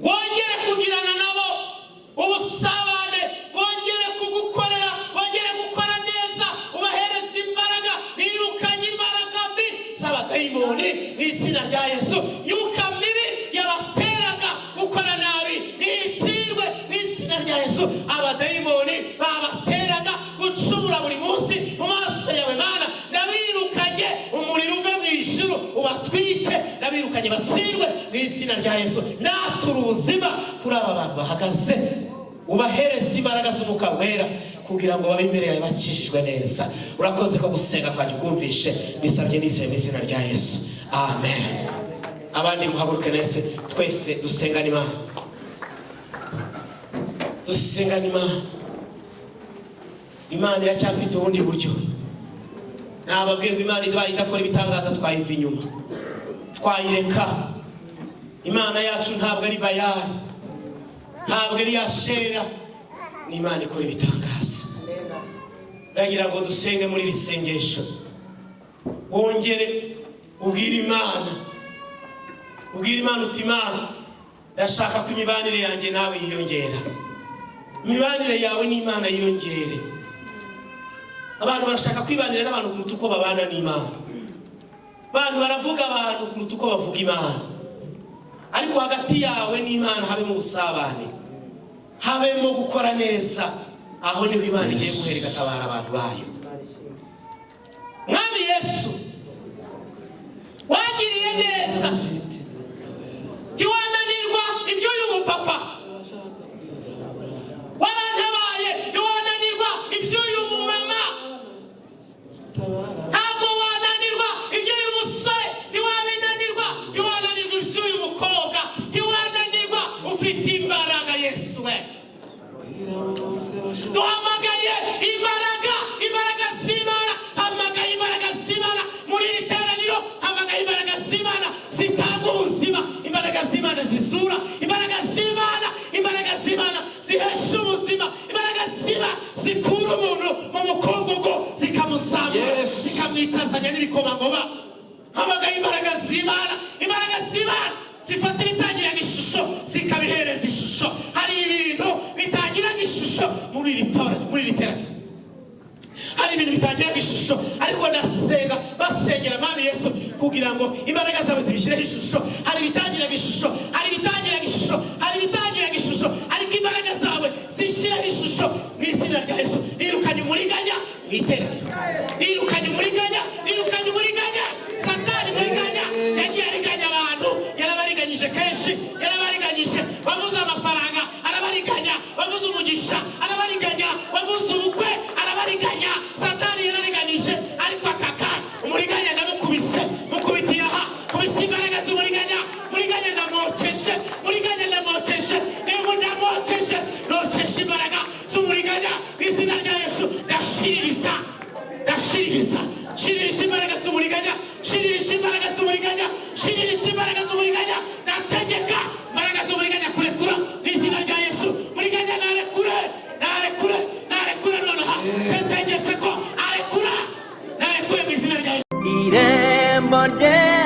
wongere kugirana nabo ubusabane, bongere kugukorera, bongere gukora neza, ubahereza imbaraga. Nirukanye imbaraga mbi z'abadayimoni mu izina rya Yesu. Yuka mibi yabateraga gukora nabi nitsirwe mu izina rya Yesu. Abadayimoni babateraga gucumura buri munsi mu maso yawe Mana ndabirukanye, umuriro uve mu ijuru ubatwice, ndabirukanye batsirwe mu izina rya Yesu. Natura ubuzima kuri aba bantu bahagaze, ubahereza imbaraga z'Umwuka Wera kugira ngo babe imbere yawe bakishijwe neza. Urakoze ko gusenga kwanjye kumvishe, bisabye nizeye mu izina rya Yesu, amen. Abandi muhaguruke nese twese dusengane Imana, dusengane Imana. Imana iracyafite ubundi buryo. Nababwiye ngo Imana ibaye idakora ibitangaza twayiva inyuma, twayireka. Imana yacu ntabwo ari Bayali, ntabwo ari Ashera, ni Imana ikora ibitangaza. Ndagira ngo dusenge muri iri sengesho, wongere ubwire Imana uti Imana ndashaka ko imibanire yanjye nawe yiyongera, imibanire yawe n'Imana yiyongere. Abantu barashaka kwibanira n'abantu kuruta uko babana n'Imana. Abantu baravuga abantu kuruta uko bavuga Imana. Ariko hagati yawe n'Imana habemo ubusabane, habemo gukora neza. Aho niho Imana igiye guhera igatabara abantu bayo. Mwami Yesu wagiriye neza, ntiwananirwa ibyo uyu mupapa warantabaye, ntiwananirwa ibyo uyu mumama, ntabwo wananirwa ibyo uyu musore, ntiwabinanirwa, ntiwananirwa ibyo uyu mukobwa, ntiwananirwa. Ufite imbaraga Yesu we. Duhamagaye imbaraga z'Imana, hamagaye imbaraga z'Imana muri iri teraniro, hamagaye imbaraga z'Imana zima, imbaraga ziba zikura umuntu mu mukungugu zikamusambura, Yes. zikamwicazanya n'ibikomangoma. Hamagaye imbaraga z'Imana, imbaraga z'Imana zifata ibitangiraga ishusho zikabihereza ishusho. Hari ibintu bitangiraga ishusho muri iri teraniro, hari ibintu bitangiraga ishusho, ariko ndasenga basengera Mwami Yesu kugira ngo imbaraga zawe zibishyireho ishusho. Hari ibitangiraga ishusho, hari ibitangiraga ishusho, hari ibitangiraga ishusho, ariko imbaraga zawe zishyireho ishusho mu izina rya Yesu. Nirukanye umuriganya mu iteraniro, nirukanye umuriganya, nirukanye umuriganya. Satani umuriganya yagiye ariganya abantu, yarabariganyije kenshi, yarabariganyije. Wavuze amafaranga arabariganya, wavuze umugisha arabariganya, wavuze ubukwe arabariganya. Satani yarariganyije, ariko akaka umuriganya ndamukubise, mukubitiye aha, kubise imbaraga z'umuriganya. Muriganya ndamwokeshe, muriganya ndamwokeshe, niba ndamwokeshe nokesha imbaraga z'umuriganya mu izina rya Yesu. Ndashiririza, ndashiririza, shiririsha imbaraga z'umuriganya, shiririsha imbaraga z'umuriganya, shiririsha imbaraga z'umuriganya. Nategeka imbaraga z'umuriganya kurekura mu izina rya Yesu. Muriganya narekure, narekure, narekure nonaha. Tegetse ko arekura, narekure mu izina rya Yesu. Irembo ryera